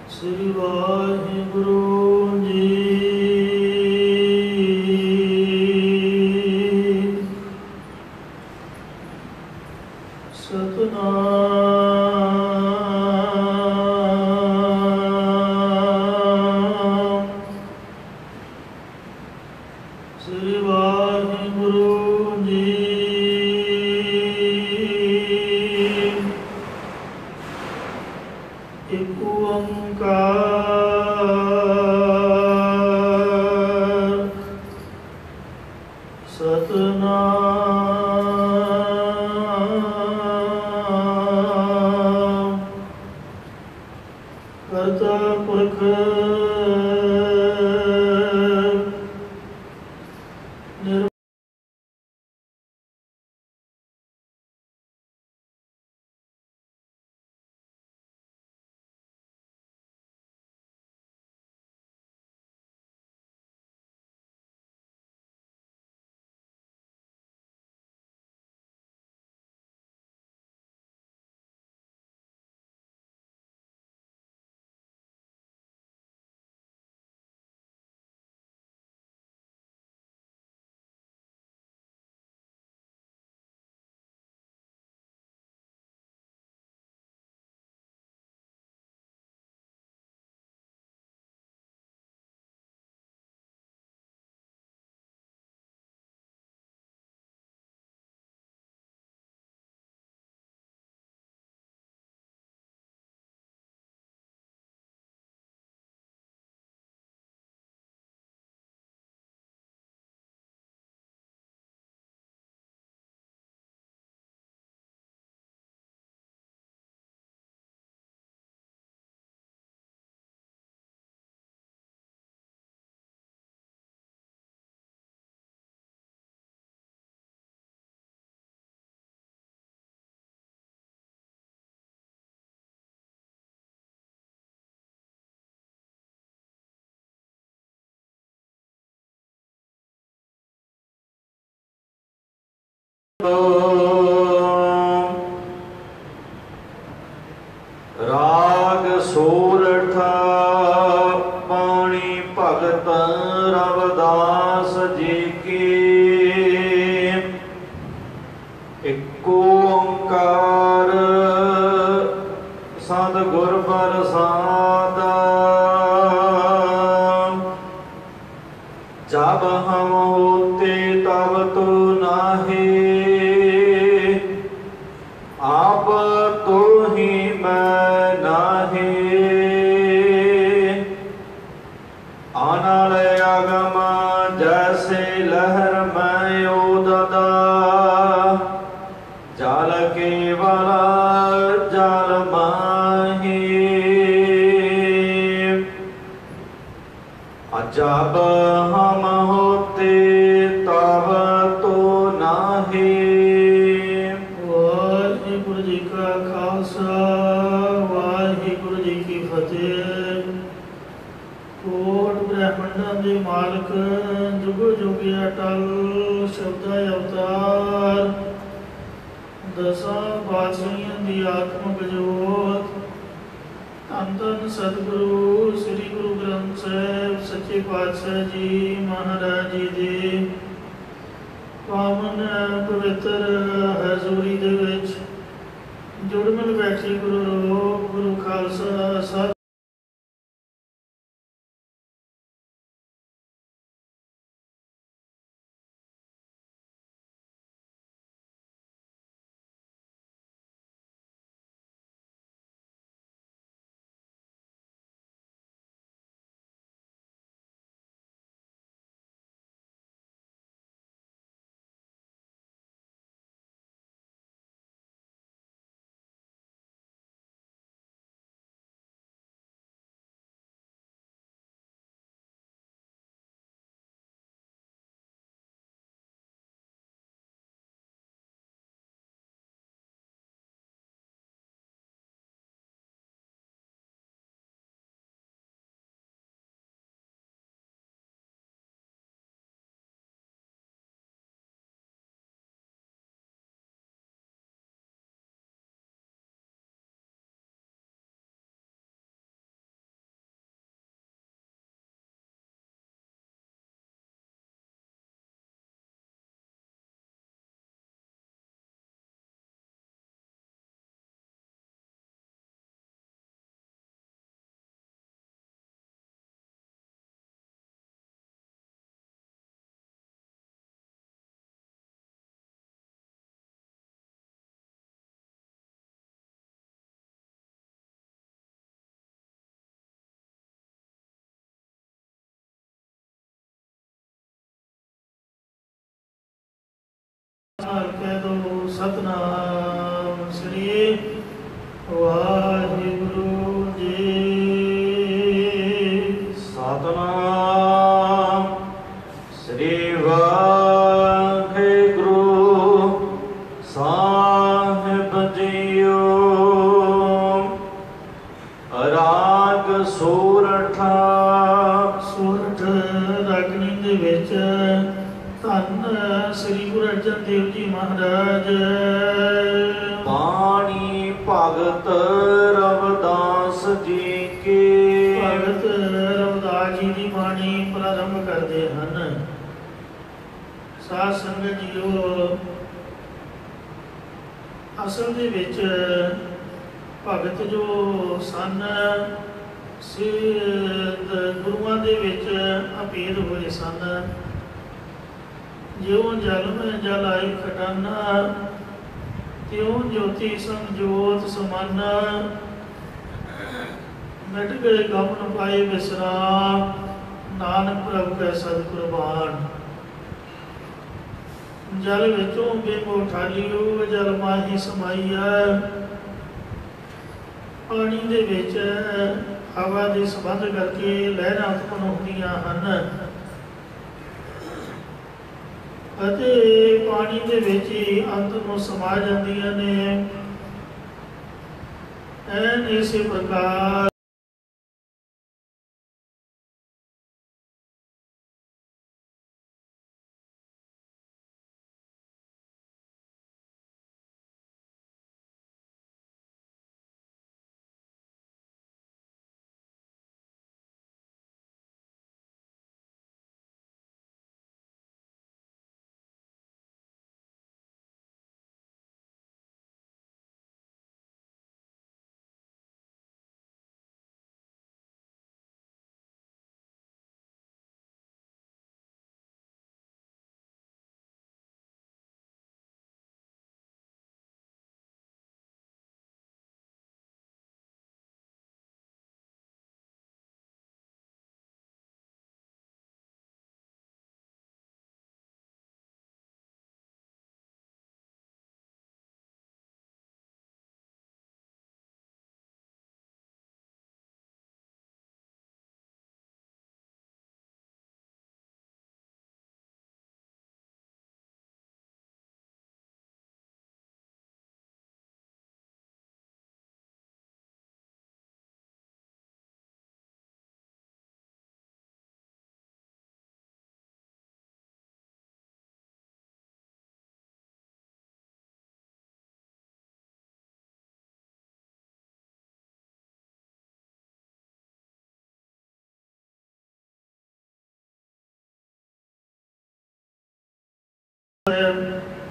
श्री वाहिगुरु जी। सतनाम श्री वाहिगुरु जी। एक ओंकार सतनाम करता पुरख राग सोरठ पाणी भगत रविदास जी की। एक ओंकार सतगुर प्रसाद। जब हम होते तब तो नाहे, आप तो ही मैं नाहे। अनल अगम जैसे लहर मैं उददा, जल केवल जल माही। जब हम होते तब तो नाहे। वाहिगुरु जी का खालसा वाहिगुरु जी की फतेह। कोट ब्रह्मंडां दे मालक जुग जुग अटल शब्दा अवतार। दसां पातशाहियां दी आत्मक जोत। धन धन सतगुरु श्री गुरु ग्रंथ साहिब सच्चे पातशाह जी महाराज जी दे पावन पवित्र हजूरी दे विच जुड़ मिल बैठे गुरु खालसा। सतनाम श्री वाहिगुरु जी। सतनाम श्री वाहिगुरु साहिब जीओ। राग सोरठा। ਸੋਰਠ ਰਾਗਣੀ ਦੇ ਵਿੱਚ ਧੰਨ ਸ੍ਰੀ ਗੁਰੂ ਅਰਜਨ ਦੇਵ ਜੀ ਮਹਾਰਾਜ ਬਾਣੀ ਭਗਤ ਰਵਿਦਾਸ ਜੀ ਕੀ। ਭਗਤ ਰਵਿਦਾਸ ਜੀ ਦੀ ਬਾਣੀ ਪ੍ਰਾਰੰਭ ਕਰਦੇ ਹਨ। ਸਾਧ ਸੰਗਤ ਜੀਓ, ਅਸਲ ਦੇ ਵਿੱਚ ਭਗਤ ਜੋ ਸਨ ਗੁਰੂਆਂ ਦੇ ਵਿੱਚ ਅਭੇਦ ਹੋਏ ਸਨ। ਜਿਉਂ ਜਲ ਮੈਂ ਜਲ ਆਈ ਖਟਾਨਾ, ਤਿਉਂ ਜੋਤੀ ਸੰਜੋਤ ਸਮਾਨਾ। ਮਿਟ ਗਏ ਗਮ ਨ ਪਾਏ ਵਿਸਰਾਮ, ਨਾਨਕ ਪ੍ਰਭ ਕੈ ਸਤਿ ਕੁਰਬਾਨ। ਜਲ ਵਿੱਚੋਂ ਬੇਮੋ ਠਾਲੀਓ, ਜਲ ਮਾਹੀ ਸਮਾਈਆ। ਪਾਣੀ ਦੇ ਵਿੱਚ ਹਵਾ ਦੇ ਸੰਬੰਧ ਕਰਕੇ ਲਹਿਰਾਂ ਉਤਪੰਨ ਹੁੰਦੀਆਂ ਹਨ ਅਤੇ ਪਾਣੀ ਦੇ ਵਿੱਚ ਹੀ ਅੰਤ ਨੂੰ ਸਮਾ ਜਾਂਦੀਆਂ ਨੇ। ਐਨ ਇਸੇ ਪ੍ਰਕਾਰ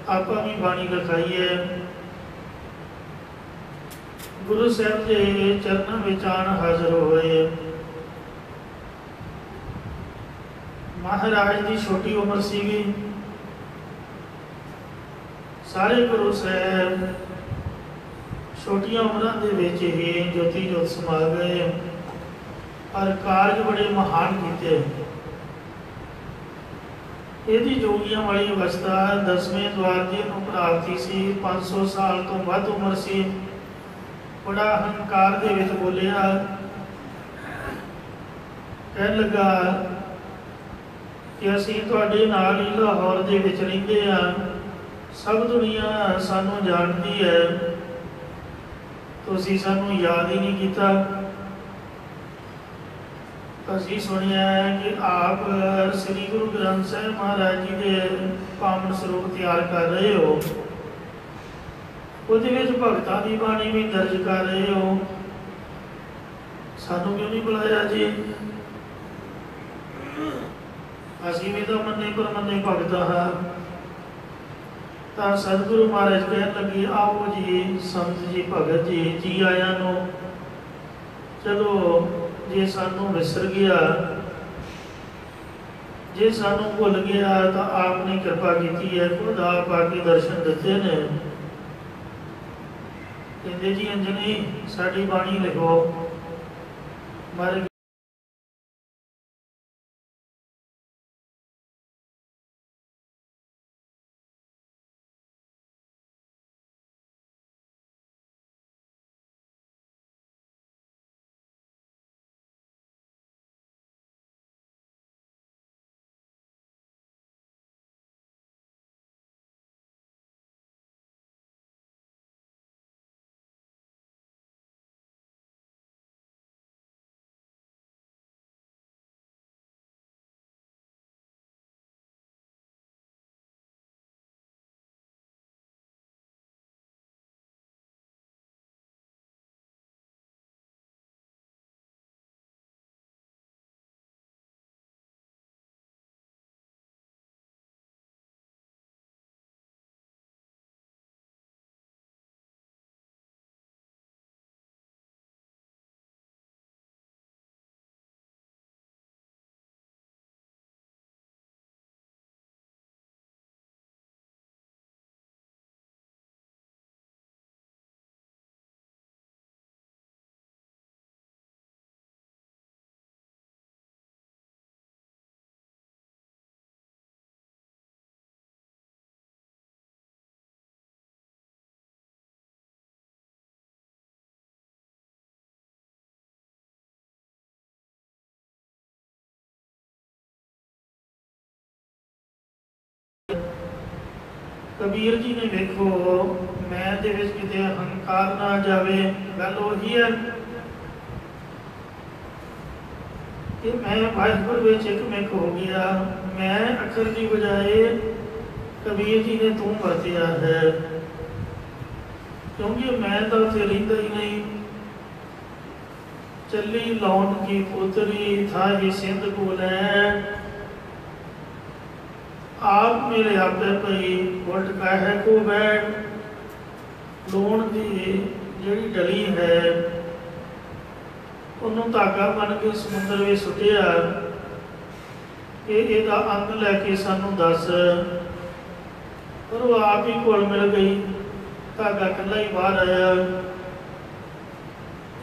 ਆਪਾਂ ਵੀ ਬਾਣੀ ਲਿਖਾਈਏ। ਗੁਰੂ ਸਾਹਿਬ ਦੇ ਚਰਨਾਂ ਵਿੱਚ ਆਣ ਹਾਜ਼ਰ ਹੋਏ। ਮਹਾਰਾਜ ਦੀ ਛੋਟੀ ਉਮਰ ਸੀਗੀ। ਸਾਰੇ ਗੁਰੂ ਸਾਹਿਬ ਛੋਟੀਆਂ ਉਮਰਾਂ ਦੇ ਵਿੱਚ ਹੀ ਜੋਤੀ ਜੋਤ ਸਮਾ ਗਏ, ਪਰ ਕਾਰਜ ਬੜੇ ਮਹਾਨ ਕੀਤੇ। ਇਹਦੀ ਜੋਗੀਆਂ ਵਾਲੀ ਅਵਸਥਾ 10ਵੇਂ ਦਵਾਰ ਦੀ ਨੂੰ ਪ੍ਰਾਪਤੀ ਸੀ। 500 ਸਾਲ ਤੋਂ ਵੱਧ ਉਮਰ ਸੀ। ਬੜਾ ਹੰਕਾਰ ਦੇ ਵਿੱਚ ਬੋਲਿਆ, ਕਹਿਣ ਲੱਗਾ ਕਿ ਅਸੀਂ ਤੁਹਾਡੇ ਨਾਲ ਹੀ ਲਾਹੌਰ ਦੇ ਵਿੱਚ ਰਹਿੰਦੇ ਹਾਂ, ਸਭ ਦੁਨੀਆ ਸਾਨੂੰ ਜਾਣਦੀ ਹੈ, ਤੁਸੀਂ ਸਾਨੂੰ ਯਾਦ ਹੀ ਨਹੀਂ ਕੀਤਾ। ਅਸੀਂ ਸੁਣਿਆ ਕਿ ਆਪ ਸ੍ਰੀ ਗੁਰੂ ਗ੍ਰੰਥ ਸਾਹਿਬ ਮਹਾਰਾਜ ਜੀ ਦੇ ਪਾਵਨ ਸਰੂਪ ਤਿਆਰ ਕਰ ਰਹੇ ਹੋ, ਉਹਦੇ ਵਿੱਚ ਭਗਤਾਂ ਦੀ ਬਾਣੀ ਵੀ ਦਰਜ ਕਰ ਰਹੇ ਹੋ, ਸਾਨੂੰ ਕਿਉਂ ਨਹੀਂ ਬੁਲਾਇਆ ਜੀ? ਅਸੀਂ ਵੀ ਤਾਂ ਮੰਨੇ ਪਰਮੰਨੇ ਭਗਤ ਹਾਂ। ਤਾਂ ਸਤਿਗੁਰੂ ਮਹਾਰਾਜ ਕਹਿਣ ਲੱਗੇ, ਆਓ ਜੀ ਸੰਤ ਜੀ, ਭਗਤ ਜੀ, ਜੀ ਆਇਆਂ ਨੂੰ। ਚਲੋ, ਜੇ ਸਾਨੂੰ ਵਿਸਰ ਗਿਆ, ਜੇ ਸਾਨੂੰ ਭੁੱਲ ਗਿਆ, ਤਾਂ ਆਪ ਨੇ ਕਿਰਪਾ ਕੀਤੀ ਹੈ, ਖੁਦ ਆਪ ਆ ਕੇ ਦਰਸ਼ਨ ਦਿੱਤੇ ਨੇ। ਕਹਿੰਦੇ ਜੀ ਅੰਜਨੀ ਸਾਡੀ ਬਾਣੀ ਲਿਖੋ। ਮਰ कबीर जी ने देखो मैं दे विच किते अहंकार ना जावे। गल वही है कि मैं वाहिगुरू विच एकमिक हो गया। मैं अखर की बजाय कबीर जी ने तू वरतिया है, क्योंकि मैं तो उत्थे रहिंदा ही नहीं। चली लौट की पुतरी था ही सिंध बोले, आप मेरे आपे पई उल्ट कहे को बैठ। लूण की जिहड़ी डली है उन्होंने धागा बन के समुद्र में सुटिया कि इहदा अंत लैके सानू दस, पर वो आप ही घुल मिल गई। धागा कला ही बाहर आया।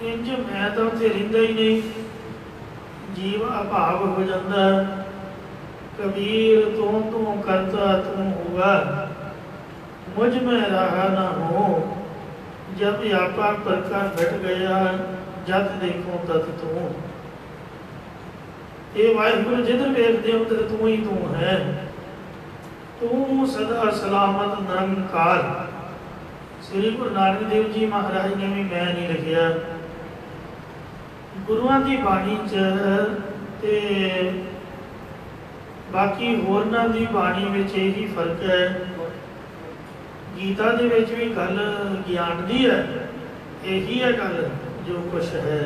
इंज मैं तो उत्थे रहिंदा ही नहीं, जीव अभाव हो जाता। कबीर तू तू करता तू हुआ, मुझ में रहा ना हो। जब आपा प्रकार घट गया, जत देखो तत तू। ये वाहिगुरु जिधर वेखते हो उधर तू ही तू है। तू सदा सलामत निरंकार। श्री गुरु नानक देव जी महाराज ने भी मैं नहीं लिखिया। गुरुआं की बाणी च ते बाकी होरनां दी बाणी विच यही फर्क है। गीता दे विच भी गल ज्ञान दी है, यही है गल जो कुछ है।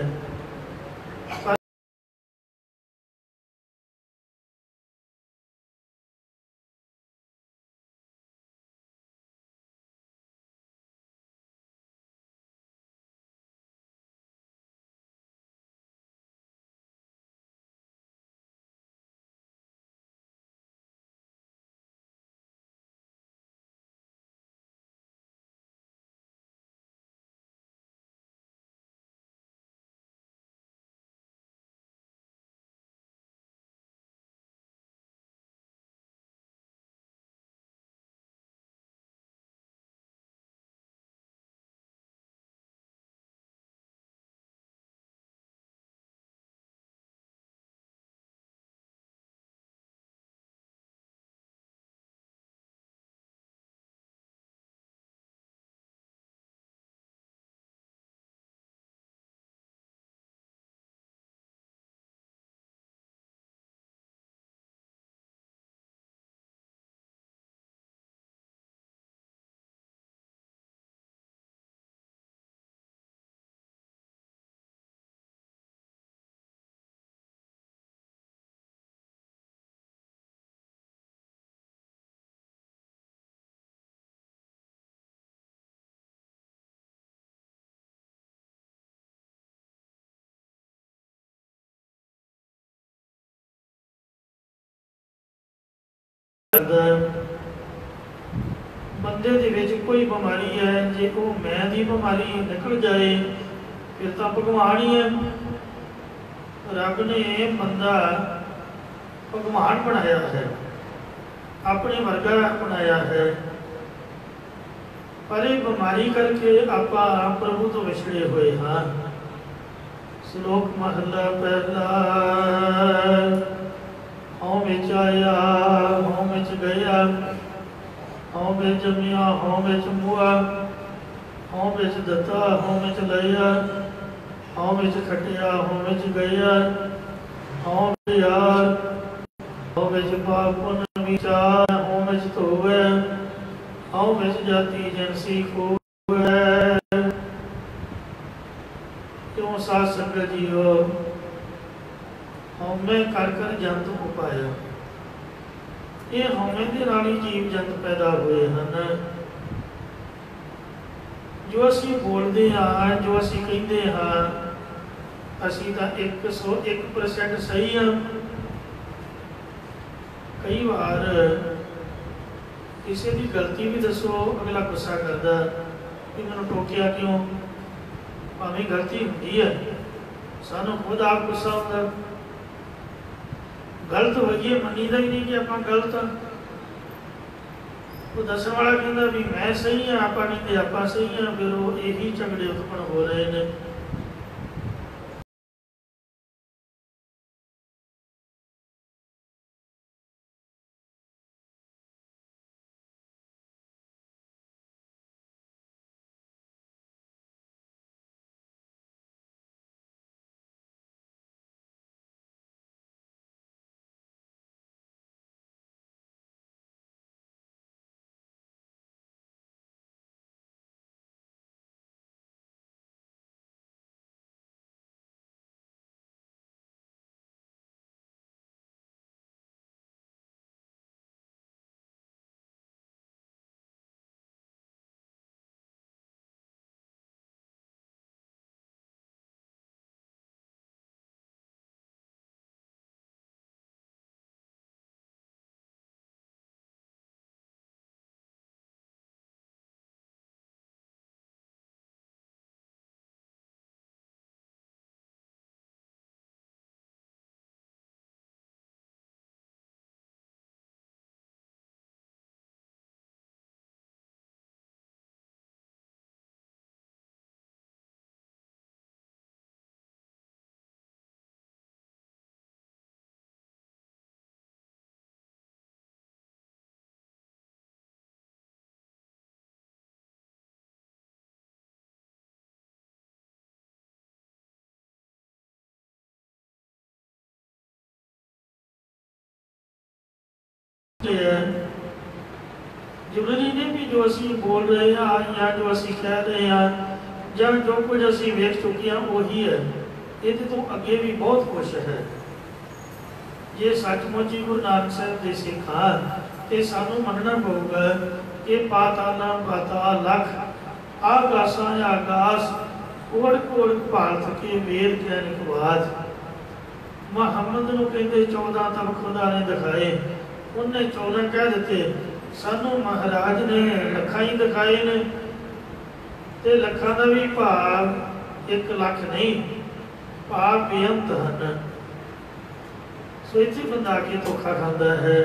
बंदे दे विच कोई बीमारी है, जे वो मैं दी बीमारी निकल जाए फिर तो भगवान ही है। रब ने बंदा भगवान बनाया है, अपने वर्गा बनाया है, पर ये बीमारी करके आप प्रभु तो विछड़े हुए हाँ। श्लोक महला पहला। हों विच आया हों विच गया, हों विच जमिया हों विच मुआ, हों विच दता हों विच लया, हों विच खटिया हों विच गया, हों यार हों विच पाप पुन विचार, हों विच धोवे, हों विच जाति जिनसी खोवे। क्यों साध संगत जीओ हौमे कर कर जंत उपाया। ये हौमे के नाल ही जीव जंत पैदा हुए हैं। जो असी बोलते हाँ, जो असी कहते हाँ, असी तो 101% सही हाँ। कई बार किसी की गलती भी दसो अगला गुस्सा करता कि मैंने टोकिया क्यों। भावें गलती होती है, सानू खुद आप गुस्सा होता। गलत होइए मनीदा ही नहीं कि आप गलत हाँ। वो दसन वाला कहता भी मैं सही हाँ, आप नहीं तो आप सही हाँ। फिर वो यही झगड़े उत्पन्न हो रहे हैं। ਸਮਝਦੇ ਹੈ। ਜ਼ਰੂਰੀ ਨਹੀਂ ਵੀ ਜੋ ਅਸੀਂ ਬੋਲ ਰਹੇ ਹਾਂ ਜਾਂ ਜੋ ਅਸੀਂ ਕਹਿ ਰਹੇ ਹਾਂ ਜਾਂ ਜੋ ਕੁਝ ਅਸੀਂ ਵੇਖ ਚੁੱਕੇ ਹਾਂ ਉਹੀ ਹੈ। ਇਹਦੇ ਤੋਂ ਅੱਗੇ ਵੀ ਬਹੁਤ ਕੁਛ ਹੈ। ਜੇ ਸੱਚਮੁੱਚ ਹੀ ਗੁਰੂ ਨਾਨਕ ਸਾਹਿਬ ਦੇ ਸਿੱਖ ਹਾਂ ਤੇ ਸਾਨੂੰ ਮੰਨਣਾ ਪਊਗਾ ਕਿ ਪਾਤਾਲਾਂ ਪਾਤਾਲ ਲੱਖ ਆਗਾਸਾਂ ਆਗਾਸ ਕੋੜ ਕੋੜ ਭਾਲ ਕੇ ਵੇਦ ਗਿਆਨ ਇਕਵਾਦ। ਮੁਹੰਮਦ ਨੂੰ ਕਹਿੰਦੇ 14 ਤਬ ਖੁਦਾ ਨੇ ਦਿਖਾਏ, ਉਹਨੇ 14 ਕਹਿ ਦਿੱਤੇ। ਸਾਨੂੰ ਮਹਾਰਾਜ ਨੇ ਲੱਖਾਂ ਹੀ ਦਿਖਾਏ ਨੇ ਤੇ ਲੱਖਾਂ ਦਾ ਵੀ ਭਾਵ 1 ਲੱਖ ਨਹੀਂ, ਭਾਵ ਬੇਅੰਤ ਹਨ। ਸੋ ਇੱਥੇ ਬੰਦਾ ਆ ਕੇ ਧੋਖਾ ਖਾਂਦਾ ਹੈ।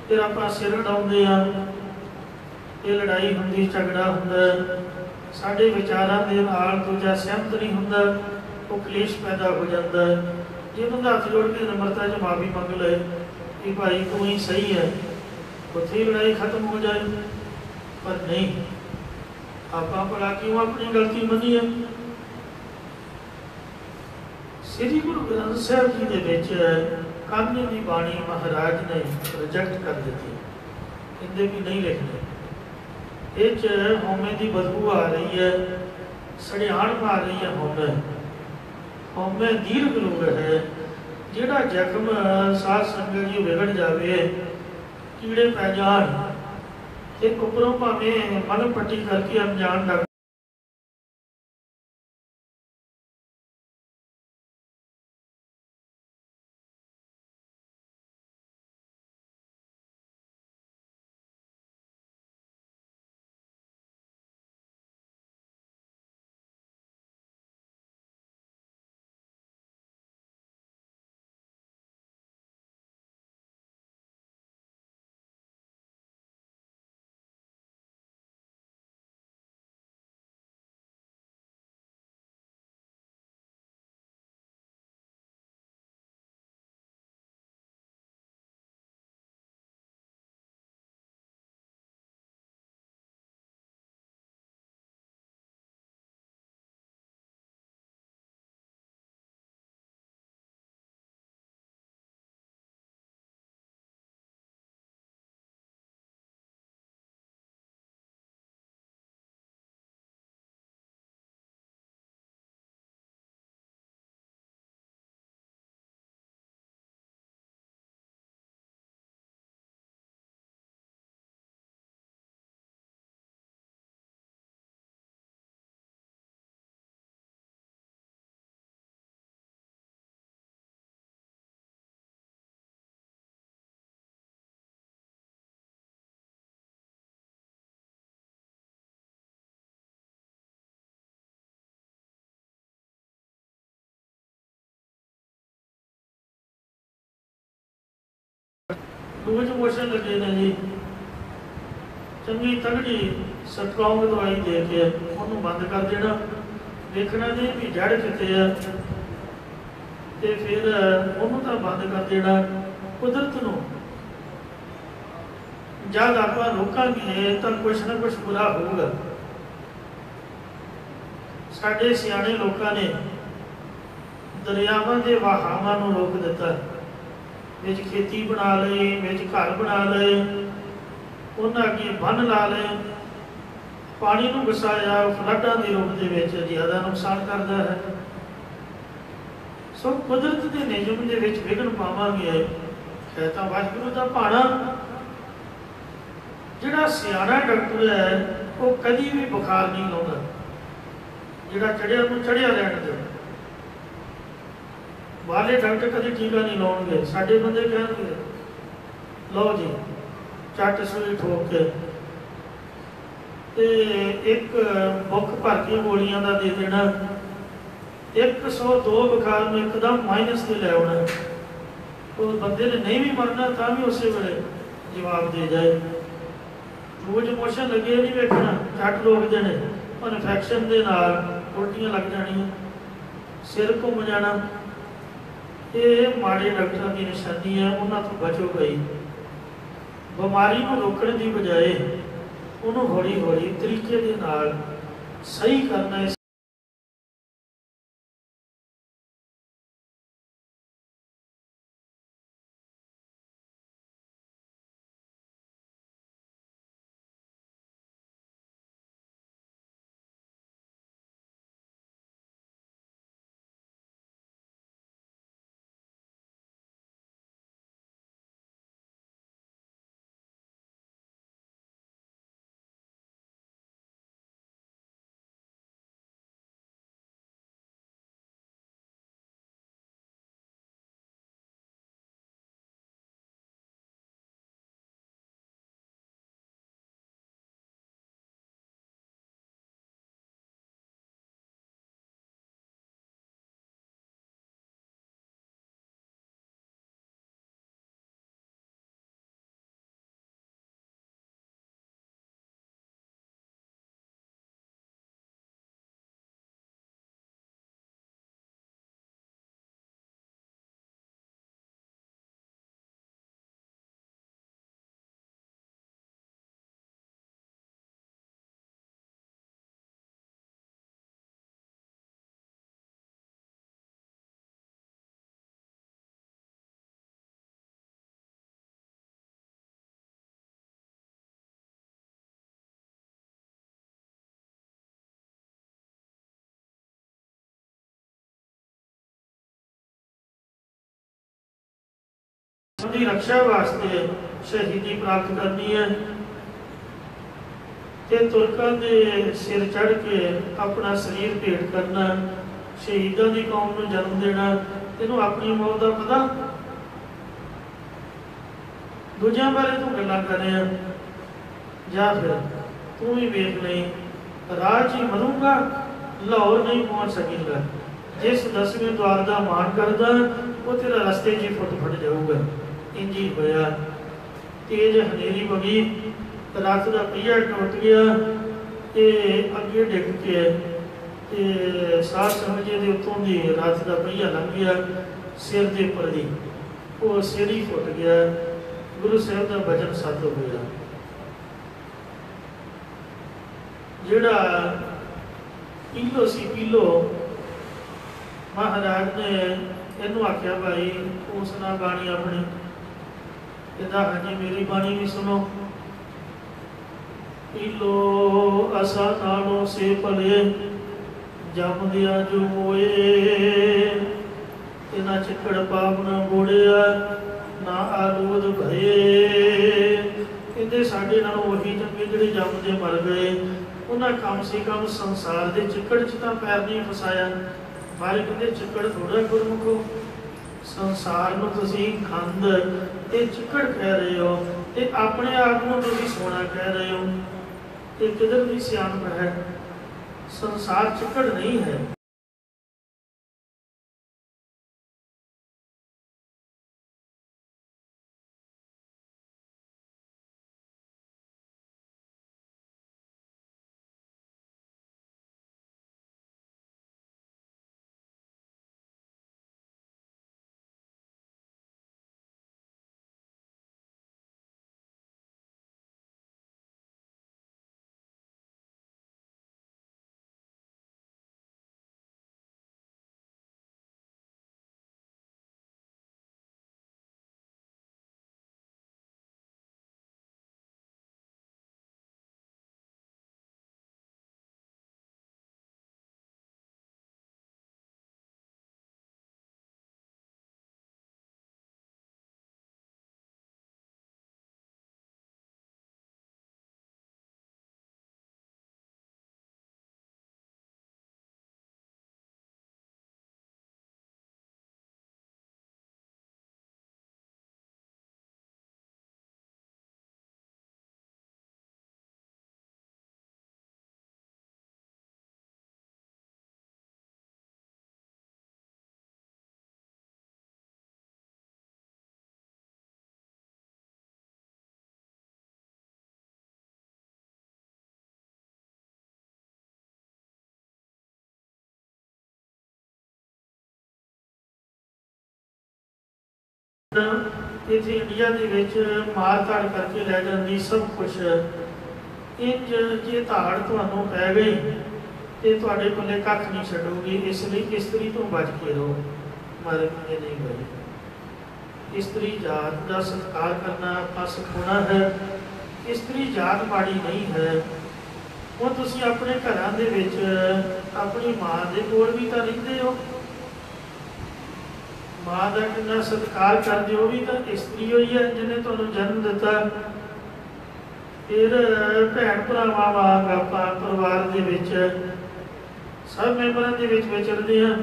ਫਿਰ ਆਪਾਂ ਸਿਰ ਉਡਾਉਂਦੇ ਹਾਂ, ਇਹ ਲੜਾਈ ਹੁੰਦੀ, ਝਗੜਾ ਹੁੰਦਾ, ਸਾਡੇ ਵਿਚਾਰਾਂ ਦੇ ਨਾਲ ਦੂਜਾ ਸਹਿਮਤ ਨਹੀਂ ਹੁੰਦਾ, ਉਹ ਕਲੇਸ਼ ਪੈਦਾ ਹੋ ਜਾਂਦਾ। ਜੇ ਬੰਦਾ ਹੱਥ ਜੋੜ ਕੇ ਨਮਰਤਾ 'ਚ ਮਾਫੀ ਮੰਗ ਲਏ ਕਿ ਭਾਈ ਤੂੰ ਹੀ ਸਹੀ ਹੈ, ਉੱਥੇ ਹੀ ਲੜਾਈ ਖਤਮ ਹੋ ਜਾਏ। ਪਰ ਨਹੀਂ, ਆਪਾਂ ਭਲਾ ਕਿਉਂ ਆਪਣੀ ਗਲਤੀ ਮੰਨੀ ਹੈ। ਸ੍ਰੀ ਗੁਰੂ ਗ੍ਰੰਥ ਸਾਹਿਬ ਜੀ ਦੇ ਵਿੱਚ ਕਾਨੇ ਦੀ ਬਾਣੀ ਮਹਾਰਾਜ ਨੇ ਰਿਜੈਕਟ ਕਰ ਦਿੱਤੀ, ਕਹਿੰਦੇ ਵੀ ਨਹੀਂ ਲਿਖਦੇ। ਇਹ 'ਚ ਹਉਮੈ ਦੀ ਬਦਬੂ ਆ ਰਹੀ ਹੈ, ਸੜਿਆਣ ਪਾ ਰਹੀ ਹੈ ਹਉਮੈ। ਹਉਮੈ ਦੀਰਘ ਲੋੜ ਹੈ। ਜਿਹੜਾ ਜ਼ਖਮ ਸਾਧ ਸੰਗਤ ਜੀ ਵਿਗੜ ਜਾਵੇ, ਕੀੜੇ ਪੈ ਜਾਣ ਤੇ ਉੱਪਰੋਂ ਭਾਵੇਂ ਮਨ ਪੱਟੀ ਕਰਕੇ ਅਣਜਾਣ ਡਾਕਟਰ ਲੂਜ ਮੋਸ਼ਨ ਲੱਗੇ ਨੇ ਜੀ, ਚੰਗੀ ਤਗੜੀ ਸਟਰੋਂਗ ਦਵਾਈ ਦੇ ਕੇ ਉਹਨੂੰ ਬੰਦ ਕਰ ਦੇਣਾ, ਵੇਖਣਾ ਨਹੀਂ ਵੀ ਜੜ ਕਿੱਥੇ ਆ ਤੇ ਫਿਰ ਉਹਨੂੰ ਤਾਂ ਬੰਦ ਕਰ ਦੇਣਾ। ਕੁਦਰਤ ਨੂੰ ਜਦ ਆਪਾਂ ਰੋਕਾਂਗੇ ਤਾਂ ਕੁਛ ਨਾ ਕੁਛ ਬੁਰਾ ਹੋਊਗਾ। ਸਾਡੇ ਸਿਆਣੇ ਲੋਕਾਂ ਨੇ ਦਰਿਆਵਾਂ ਦੇ ਵਹਾਵਾਂ ਨੂੰ ਰੋਕ ਦਿੱਤਾ, ਵਿੱਚ ਖੇਤੀ ਬਣਾ ਲਈ, ਵਿੱਚ ਘਰ ਬਣਾ ਲਏ, ਉਹਨਾਂ ਅੱਗੇ ਬੰਨ ਲਾ ਲਏ, ਪਾਣੀ ਨੂੰ ਵਸਾਇਆ, ਫਲੱਡਾਂ ਦੇ ਰੂਪ ਦੇ ਵਿੱਚ ਜ਼ਿਆਦਾ ਨੁਕਸਾਨ ਕਰਦਾ ਹੈ। ਸੋ ਕੁਦਰਤ ਦੇ ਨਿਯਮ ਦੇ ਵਿੱਚ ਵਿਘਨ ਪਾਵਾਂਗੇ ਹੈ ਤਾਂ ਵਾਹਿਗੁਰੂ ਦਾ ਭਾਣਾ। ਜਿਹੜਾ ਸਿਆਣਾ ਡਾਕਟਰ ਹੈ ਉਹ ਕਦੀ ਵੀ ਬੁਖਾਰ ਨਹੀਂ ਲਾਉਂਦਾ, ਜਿਹੜਾ ਚੜਿਆ ਨੂੰ ਚੜਿਆ ਰਹਿਣ ਦਿਓ। ਬਾਹਰਲੇ ਡਾਕਟਰ ਕਦੇ ਟੀਕਾ ਨਹੀਂ ਲਾਉਣਗੇ, ਸਾਡੇ ਬੰਦੇ ਕਹਿਣਗੇ ਲਓ ਜੀ ਚੱਟ ਸੂਈ ਠੋਕ ਕੇ ਤੇ ਇੱਕ ਬੁੱਕ ਭਰ ਕੇ ਗੋਲੀਆਂ ਦਾ ਦੇ ਦੇਣਾ, 102 ਬੁਖਾਰ ਨੂੰ ਇੱਕਦਮ ਮਾਈਨਸ ਤੇ ਲੈ ਆਉਣਾ। ਉਹ ਬੰਦੇ ਨੇ ਨਹੀਂ ਵੀ ਮਰਨਾ ਤਾਂ ਵੀ ਉਸੇ ਵੇਲੇ ਜਵਾਬ ਦੇ ਜਾਏ। ਲੂਜ ਮੋਸ਼ਨ ਲੱਗੇ ਨਹੀਂ ਵੇਖਣਾ, ਚੱਟ ਰੋਕ ਦੇਣੇ, ਇਨਫੈਕਸ਼ਨ ਦੇ ਨਾਲ ਉਲਟੀਆਂ ਲੱਗ ਜਾਣੀਆਂ, ਸਿਰ ਘੁੰਮ ਜਾਣਾ। ਇਹ ਮਾੜੇ ਡਾਕਟਰਾਂ ਦੀ ਨਿਸ਼ਾਨੀ ਹੈ, ਉਹਨਾਂ ਤੋਂ ਬਚੋ ਭਾਈ। ਬਿਮਾਰੀ ਨੂੰ ਰੋਕਣ ਦੀ ਬਜਾਏ ਉਹਨੂੰ ਹੌਲੀ ਹੌਲੀ ਤਰੀਕੇ ਦੇ ਨਾਲ ਸਹੀ ਕਰਨਾ ਹੈ। की रक्षा वास्ते शहीदी प्राप्त करनी है ते तुर्कों के सिर चढ़ के अपना शरीर भेंट करना, शहीदों की कौम को जन्म देना, तेनों अपनी मौत का पता? दूजिया बारे तू गल्लां कर रहा या फिर तू भी वेख नहीं, राज ही मरूंगा लाहौर नहीं पहुंच सकेगा, जिस 10वें द्वार का मान करदा वो तेरा रस्ते च फुट फट जाऊगा। इंज ही होया, तेज हनेरी बगी, रथ का पहिया टुट गया, ते अगे डिग के ते साथ समझे दे उत्तों दी रथ का पहिया लंघ गया, सिर के उपर दी वो सिर ही फुट गया। गुरु साहब का भजन सत हो गया। जिहड़ा पीलो सी पीलो, महाराज ने इनू आख्या भाई तू सुना बाणी अपनी, कहता हाँ जी मेरी बाणी भी सुनो। पीलो असा नालों से भले, जम दिया जो मोए, इना चिकड़ पाप न बोड़िया, ना आलूद भये। कहते साढ़े नालों वही चंगे जिहड़े जमदे मर गए, उन्हें कम से कम संसार के चिकड़ च तां पैर नहीं फसाया। मारे कहते चिकड़ थोड़ा गुरमुखो, संसार में तुसी खंड ते चिकड़ कह रहे हो, ते अपने आप को तुसी सोना कह रहे हो, ते किधर भी सियाणप है। संसार चिकड़ नहीं है। इतने इंडिया के मार धाड़ करके लै जाती सब कुछ, इंज जे धाड़ तुहानू पै गई तो तुहाडे पल्ले कख नहीं छड्डूगी। इसलिए इस्तरी तो बच के रहो, मर के नहीं गए। इस्तरी जात का सत्कार करना आपां सिखाना है। इस्तरी जात माड़ी नहीं है। हुण तुसीं अपने घरां दे विच अपनी मां दे कोल भी तां रहिंदे हो, मां का कितना सत्कार करते हो भी तो इस्तरी हुई है जिन्हें तुहानू जन्म दिता। फिर भैन भरावां वांग आपां परिवार दे विच सब मैंबरां दे विच विचरदे हां।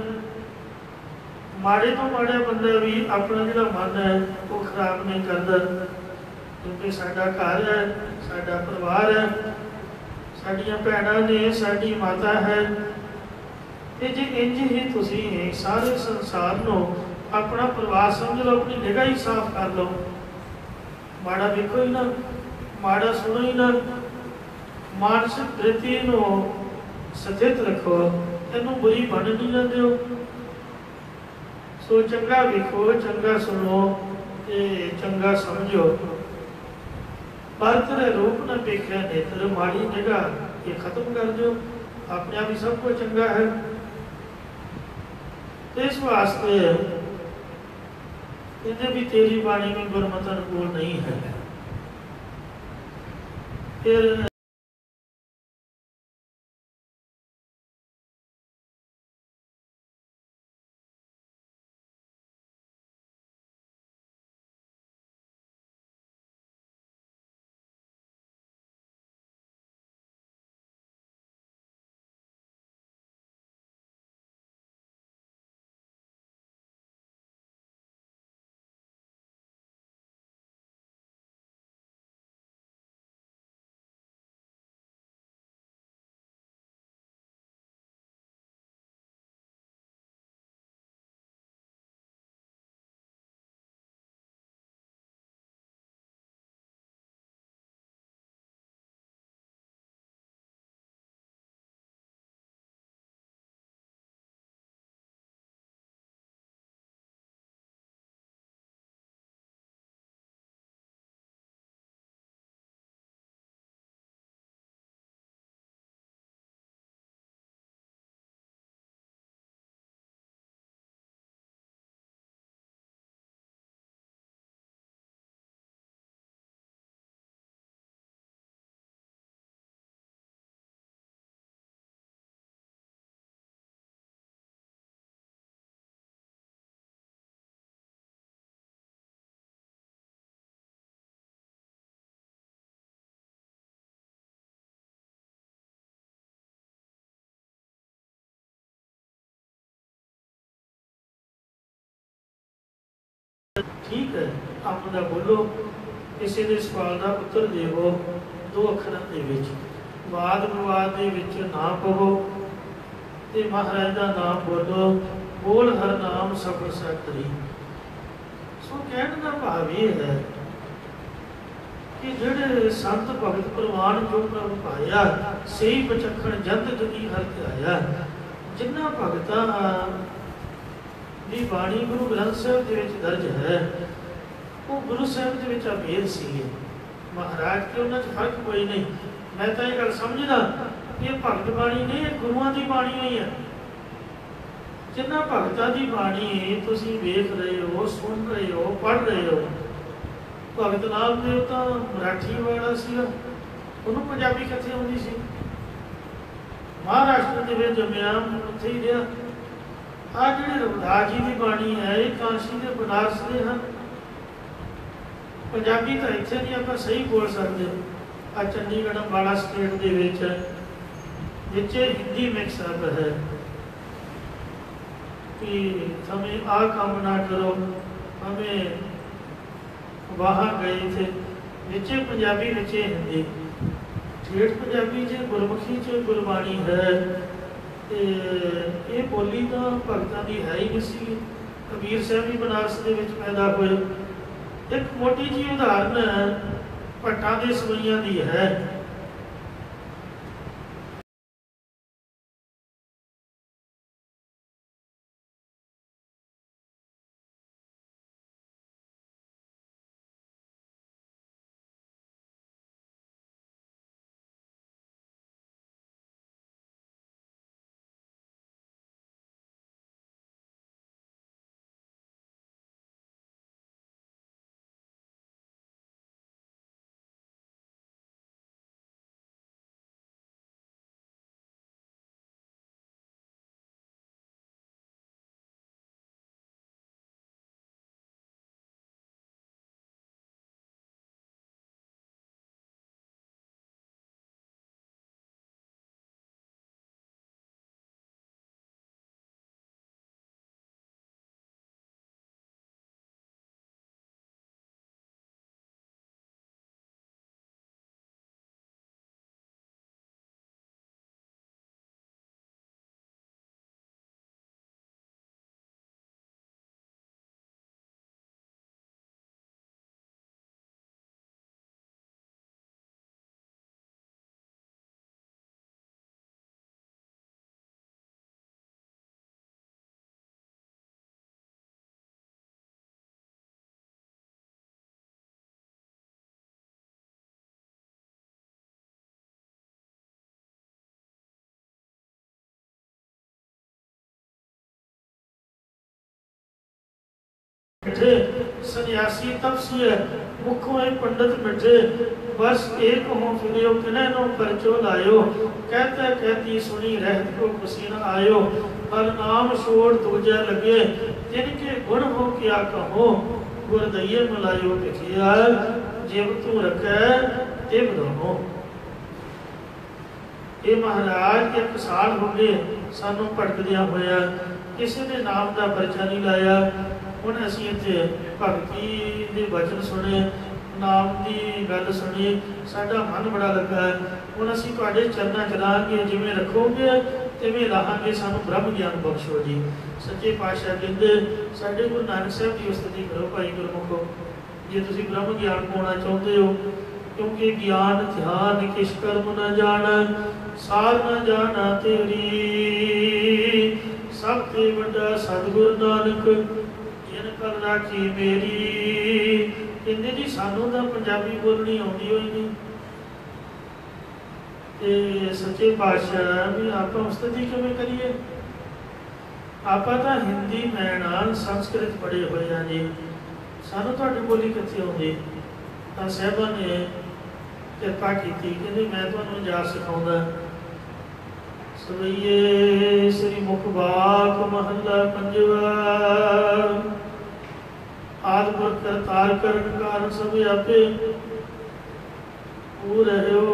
माड़े तो माड़ा बंदा भी अपना जिहड़ा मन है वो खराब नहीं करता, क्योंकि साडा घर है, साडा परिवार है, साडियां भैणां ने, साडी माता है। ते जे इंज ही तुसीं सारे संसार नूं अपना परिवार समझ लो, अपनी निगाह ही साफ कर लो, माड़ा देखो ही ना, माड़ा सुनो ही ना, मानसिक वृत्ति नूं स्थित रखो, इनू बुरी बन नहीं जाते हो। सो चंगा देखो, चंगा सुनो, ते चंगा समझो। पर तेरे रूप न देखा नेत्र, माड़ी निगाह ये खत्म कर दो, अपने आप ही सब कुछ चंगा है। इस वास्ते कहते भी तेरी बाणी में गुरमत अनुकूल नहीं है। फिर ठीक है, अपना बोलो, किसी के सवाल का उत्तर देवो 2 अखरां दे विच, वाद विवाद दे विच ना पवो ते महाराज का नाम बोलो, बोल हर नाम सफल सकरी। सो कहने का भाव ये है कि जेड़े संत भगत प्रवान जो प्रभ पाया सही बचखण जंत जगी हर आया। जिन्ना भगतां दी बाणी गुरु ग्रंथ साहिब दे विच दर्ज है, वो गुरु साहिब दे विच अभेद सीगे। महाराज के उन्हां च फर्क कोई नहीं। मैं तो ये गल समझदा ये भगत बाणी नहीं, ये गुरुआं दी बाणी ही है। जिन्ना भगतां दी बाणी तुसीं वेख रहे हो, सुन रहे हो, पढ़ रहे हो, भगत नामदेव तो मराठी वाला सीगा, उन्होंने पंजाबी कित्थे आउंदी सी? महाराष्ट्र दे विच जम्मिया, उत्थे ही रहा। आ जिहड़ी रविदास जी की बाणी है, ये काशी के बनारस के हैं। पंजाबी तो इत्थे नहीं आपां सही बोल सकते। आ चंडीगढ़ अंबाला स्टेट दे विच हिंदी मिक्स अप है कि हमें आ काम ना करो, हमें वहाँ गए थे, विचे पंजाबी विचे हिंदी। ठेठ पंजाबी च गुरमुखी च गुरबाणी है, ये बोली तो भगतां दी है ही नहीं सी। कबीर साहब भी बनारस दे विच पैदा होए। एक मोटी जी उदाहरण भट्टां दे सवैयां दी है। सन्यासी तपसी मुखों पंडित मिठे, बस एक हो फिरियो किने नो परचो लायो, कहते कहती सुनी रहत को पसीना आयो, हर नाम छोड़ तुझे लगे, जिनके गुण हो क्या कहो, गुरदैये मिलायो पिखिया, जिब तू रखे तिब रहो। ये महाराज एक साल हो गए सानू भटकदिया होया, किसी ने नाम का परचा नहीं लाया। ਹੁਣ ਅਸੀਂ ਇੱਥੇ ਭਗਤੀ ਦੇ ਵਚਨ ਸੁਣੇ, ਨਾਮ ਦੀ ਗੱਲ ਸੁਣੀ, ਸਾਡਾ ਮਨ ਬੜਾ ਲੱਗਾ ਹੈ। ਹੁਣ ਅਸੀਂ ਤੁਹਾਡੇ ਚਰਨਾਂ 'ਚ ਰਹਾਂਗੇ, ਜਿਵੇਂ ਰੱਖੋਗੇ ਤਿਵੇਂ ਰਹਾਂਗੇ, ਸਾਨੂੰ ਬ੍ਰਹਮ ਗਿਆਨ ਬਖਸ਼ੋ ਜੀ। ਸੱਚੇ ਪਾਤਸ਼ਾਹ ਕਹਿੰਦੇ ਸਾਡੇ ਗੁਰੂ ਨਾਨਕ ਸਾਹਿਬ ਦੀ ਉਸਤਤੀ ਕਰੋ ਭਾਈ ਗੁਰਮੁਖੋ, ਜੇ ਤੁਸੀਂ ਬ੍ਰਹਮ ਗਿਆਨ ਪਾਉਣਾ ਚਾਹੁੰਦੇ ਹੋ। ਕਿਉਂਕਿ ਗਿਆਨ ਧਿਆਨ ਕਿਛ ਕਰਮ ਨਾ ਜਾਣਾ, ਸਾਰ ਨਾ ਜਾਣਾ ਤੇਰੀ, ਸਭ ਤੇ ਵੱਡਾ ਸਤਿਗੁਰ ਨਾਨਕ कर राखी मेरी। कहते जी सानू तो पंजाबी बोलनी आती हुई नहीं, ते सच्चे पातशाह भी आप उस्तति किवें करिए? आप तो हिंदी मैना संस्कृत पढ़े हुए हैं जी, सानू तुहाडी बोली कित्थे आउंदी? तां साहिबां ने किरपा कीती, कहंदे मैं तुहानूं जा सिखाउंदा। सवैये श्री मुखबाक महला पंजवा, आदपुर करतार करण कारण सब आपे पूरे हो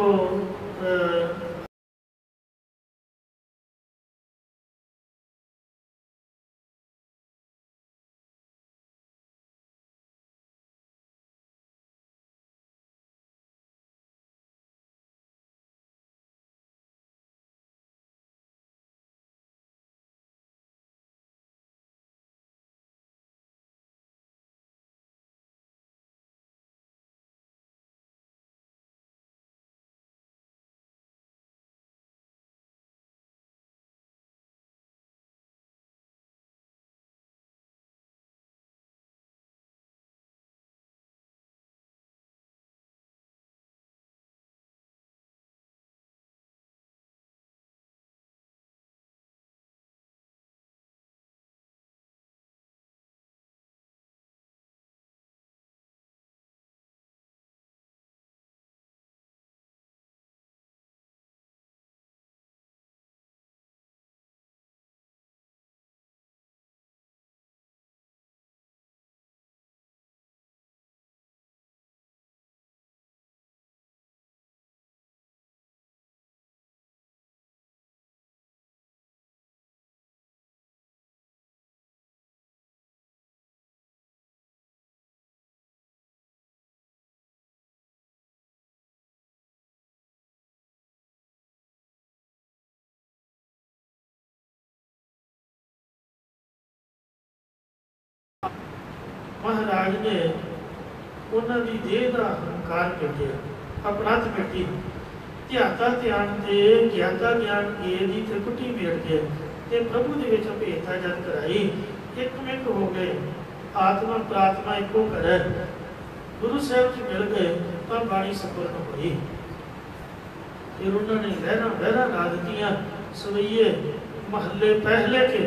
महाराज ने उन्होंने देह का हंकार कटिया, अपराध कटी, ध्याता ध्यान से ज्ञाता ज्ञान गे दी त्रिकुटी मेट गए ते प्रभु दे विच भेदता जद कराई, एक मिक हो गए, आत्मा प्रात्मा एको करे, गुरु साहब जी मिल गए तो बाणी संपूर्ण हुई। फिर उन्होंने लहरा लहरा ला दियाँ, सवैये महल्ले पहले के,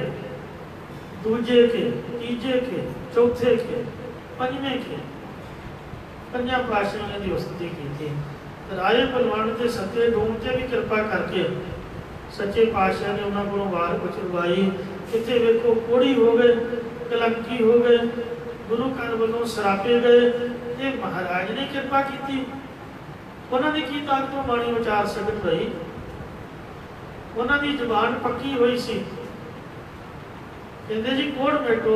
दूजे के, तीजे के, चौथे के, पंजवें के, पंजा पातशाहियों की उस्तति की थी। राजे बलवंत के सत्य डूम से भी कृपा करके सच्चे पातशाह ने उन्होंने को वार पुछवाई, कितने वेखो कोड़ी हो गए, कलंकी हो गए, गुरु घर वालों सरापे गए, ये महाराज ने कृपा की। उन्होंने की ताकतों बाणी उचार सकत भाई, उन्होंने जबान पक्की हुई सी, कहते जी कोड़ बैठो,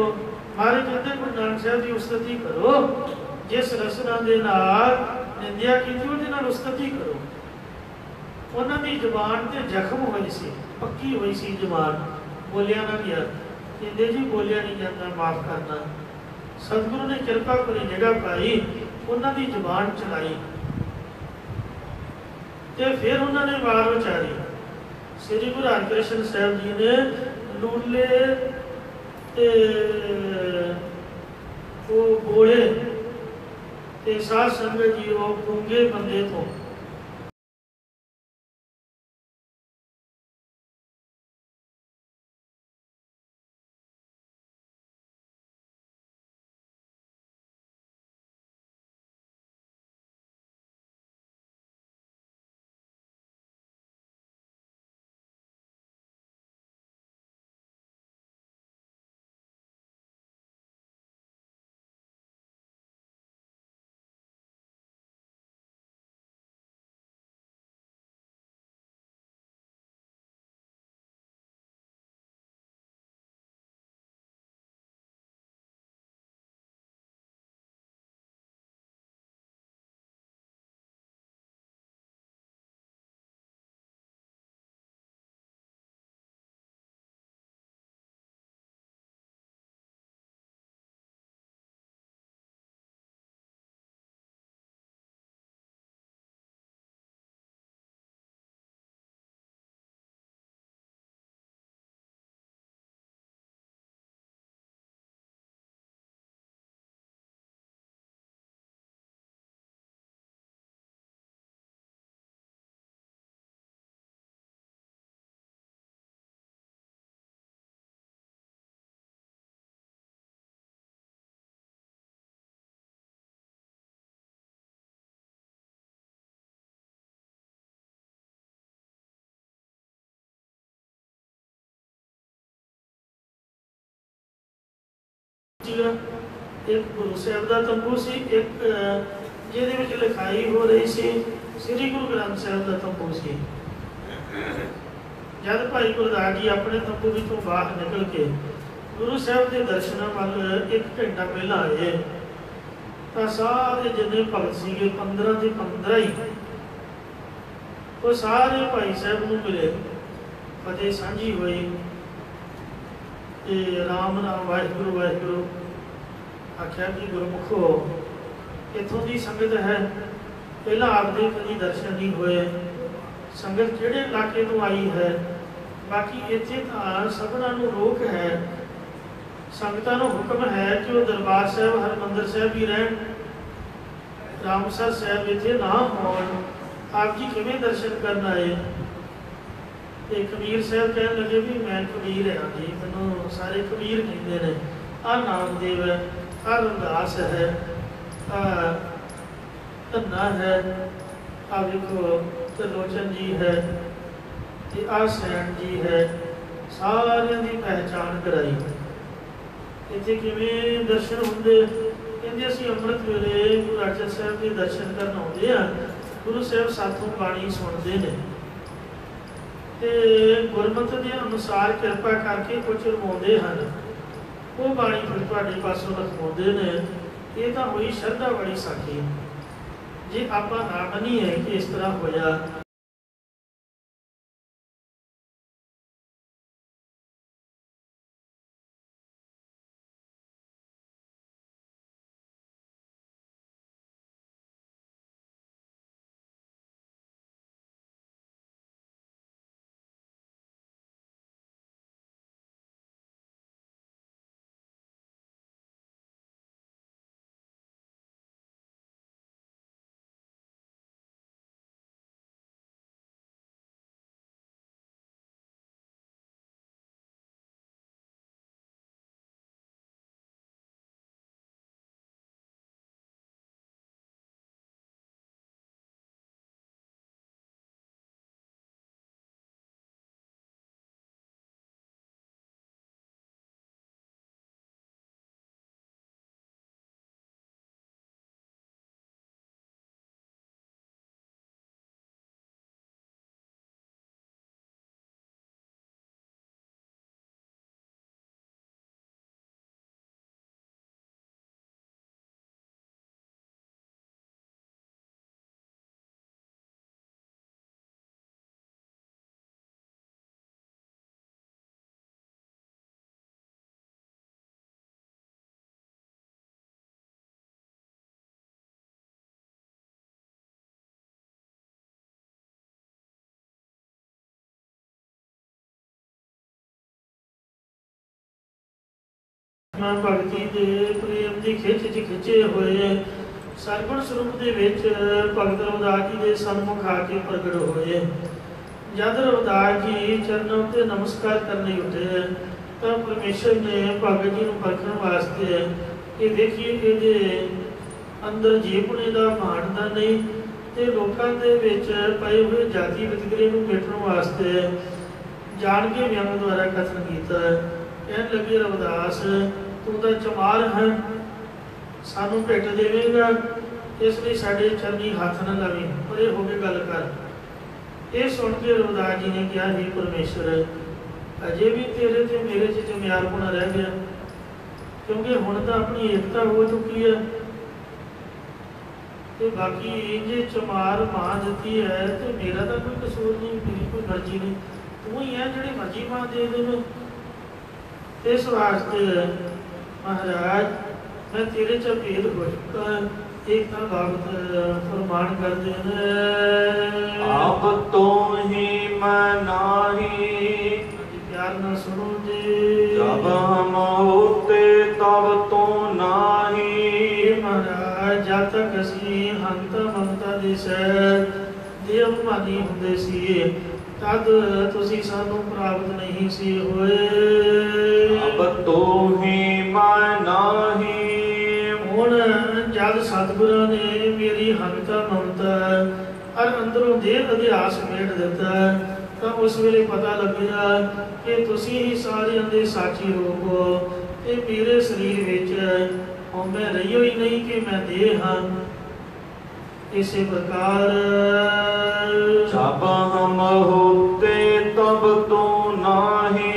मारे कहते गुरु नानक साहब की उस्तति करो, जिस रसना दे नाल निंदिया की थी उहदे नाल उस्तति करो। उन्होंने जबान ते जख्म हुई सी, पक्की हुई सी जबान, बोलिया ना गया, कहते जी बोलिया नहीं जाता, माफ करना। सतगुरु ने कृपा करी, जगह पाई, उन्होंने जबान चलाई, तो फिर उन्होंने वार उचारी। श्री गुरु हरकृष्ण साहब जी ने लूले ते वो बोले ते साध संगत जी वो गूंगे बंदे तो एक गुरु साहब का तंबू सी, एक जिहदे विच लिखाई हो रही सी श्री गुरु ग्रंथ साहब का तंबू सी। जब भाई गुरदास जी अपने तंबू विचों बाहर निकल के गुरु साहब के दर्शनों वाल एक घंटा पहला आए तो सारे जिन्ने भगत सीगे 15 के 15 ही वो सारे भाई साहब को मिले, फतेह सांझी हुई, राम राम वाहिगुरु वाहिगुरु आख्या कि गुरमुखो इतों की संगत है, पहला आपके कभी दर्शन नहीं हुए, संगत किहड़े इलाके तो आई है, बाकी इत्थे तो सबना रोक है, संगतां नूं हुक्म है कि वो दरबार साहब हरमंदिर साहब ही रहन, रामसर साहब इत्थे ना होण, आप जी किवें दर्शन करना है। तो कबीर साहब कह लगे भी मैं कबीर हाँ जी, मैनूं सारे कबीर कहते हैं, आ नामदेव है, आ रविदास है, आ धन्ना है, आ देखो त्रिलोचन जी है, आ सैन जी है, सारियां की पहचान कराई। इत्थे किवें दर्शन हुंदे, कहंदे असीं अमृत वेले गुरु अर्जन साहब के दर्शन करन आउंदे आ, गुरु साहब साथों बाणी सुनते हैं, गुरमत के अनुसार कृपा करके कुछ रवाते हैं, वो बाणी फिर तुहाडे पासों रखवाते हैं। ये तो हुई श्रद्धा बड़ी साखी, जे आप ना मनीए कि इस तरह होया ਮੈਂ ਭਗਤੀ ਦੇ ਪ੍ਰੇਮ ਦੀ ਖਿੱਚ 'ਚ ਖਿੱਚੇ ਹੋਏ ਸਰਗੁਣ ਸਰੂਪ ਦੇ ਵਿੱਚ ਭਗਤ ਰਵਿਦਾਸ ਜੀ ਦੇ ਸਨਮੁਖ ਆ ਕੇ ਪ੍ਰਗਟ ਹੋਏ। ਜਦ ਰਵਿਦਾਸ ਜੀ ਚਰਨਾਂ ਉੱਤੇ ਨਮਸਕਾਰ ਕਰਨ ਲਈ ਉੱਠੇ ਤਾਂ ਪਰਮੇਸ਼ਰ ਨੇ ਭਗਤ ਜੀ ਨੂੰ ਪਰਖਣ ਵਾਸਤੇ ਕਿ ਵੇਖੀਏ ਇਹਦੇ ਅੰਦਰ ਜੀਵਨੇ ਦਾ ਮਾਣ ਤਾਂ ਨਹੀਂ, ਤੇ ਲੋਕਾਂ ਦੇ ਵਿੱਚ ਪਏ ਹੋਏ ਜਾਤੀ ਵਿਤਕਰੇ ਨੂੰ ਮਿਟਣ ਵਾਸਤੇ ਜਾਣ ਕੇ ਵਿਅੰਗ ਦੁਆਰਾ ਕਥਨ ਕੀਤਾ। ਕਹਿਣ ਲੱਗੇ ਰਵਿਦਾਸ ਤੂੰ ਤਾਂ ਚਮਾਰ ਹੈ, ਸਾਨੂੰ ਭੇਟ ਦੇਵੇਗਾ, ਇਸ ਲਈ ਸਾਡੇ ਚਰਨੀ ਹੱਥ ਨਾ ਲਾਵੀਂ, ਪਰੇ ਹੋ ਕੇ ਗੱਲ ਕਰ। ਇਹ ਸੁਣ ਕੇ ਰਵਿਦਾਸ ਜੀ ਨੇ ਕਿਹਾ ਹੀ ਪਰਮੇਸ਼ਰ ਅਜੇ ਵੀ ਤੇਰੇ ਤੇ ਮੇਰੇ 'ਚ ਚਮਿਆਰਪੁਣਾ ਰਹਿ ਗਿਆ, ਕਿਉਂਕਿ ਹੁਣ ਤਾਂ ਆਪਣੀ ਏਕਤਾ ਹੋ ਚੁੱਕੀ ਹੈ ਤੇ ਬਾਕੀ ਜੇ ਚਮਾਰ ਮਾਂ ਦਿੱਤੀ ਹੈ ਤੇ ਮੇਰਾ ਤਾਂ ਕੋਈ ਕਸੂਰ ਨਹੀਂ, ਮੇਰੀ ਕੋਈ ਮਰਜ਼ੀ ਨਹੀਂ, ਤੂੰ ਹੀ ਹੈ ਜਿਹੜੀ ਮਰਜ਼ੀ ਮਾਂ ਦੇ ਦੇਵੇ। ਇਸ ਵਾਸਤੇ ਮਹਾਰਾਜ ਮੈਂ ਤੇਰੇ 'ਚ ਭੇਦ ਹੋ ਚੁੱਕਾ। ਇੱਕ ਤਾਂ ਭਗਤ ਫਰਮਾਨ ਕਰਦੇ ਨੇ ਆਪ ਤੋਂ ਹੀ ਮੈਂ ਨਾਹੀ, प्यार न सुनो जी जब हम होते तब तो नाही। महाराज जब तक असी हंता ममता दे सैर दे अभिमानी हुंदे सी तद तुसी सानू प्राप्त नहीं सी होए। अब तो ही मैं नाही, हुण जद सतगुरां ने मेरी हंता ममता और अंदरों दे अध्यास मेट दिता ਤਾਂ ਉਸ ਵੇਲੇ ਪਤਾ ਲੱਗਿਆ ਕਿ ਤੁਸੀਂ ਹੀ ਸਾਰਿਆਂ ਦੇ ਸਾਚੀ ਰੂਪ ਹੋ ਤੇ ਮੇਰੇ ਸਰੀਰ ਵਿੱਚ ਹਉਮੈ ਰਹੀ ਹੋਈ ਨਹੀਂ ਕਿ ਮੈਂ ਦੇਹ ਹਾਂ। ਇਸੇ ਪ੍ਰਕਾਰ जब हम होते तब तो नाही।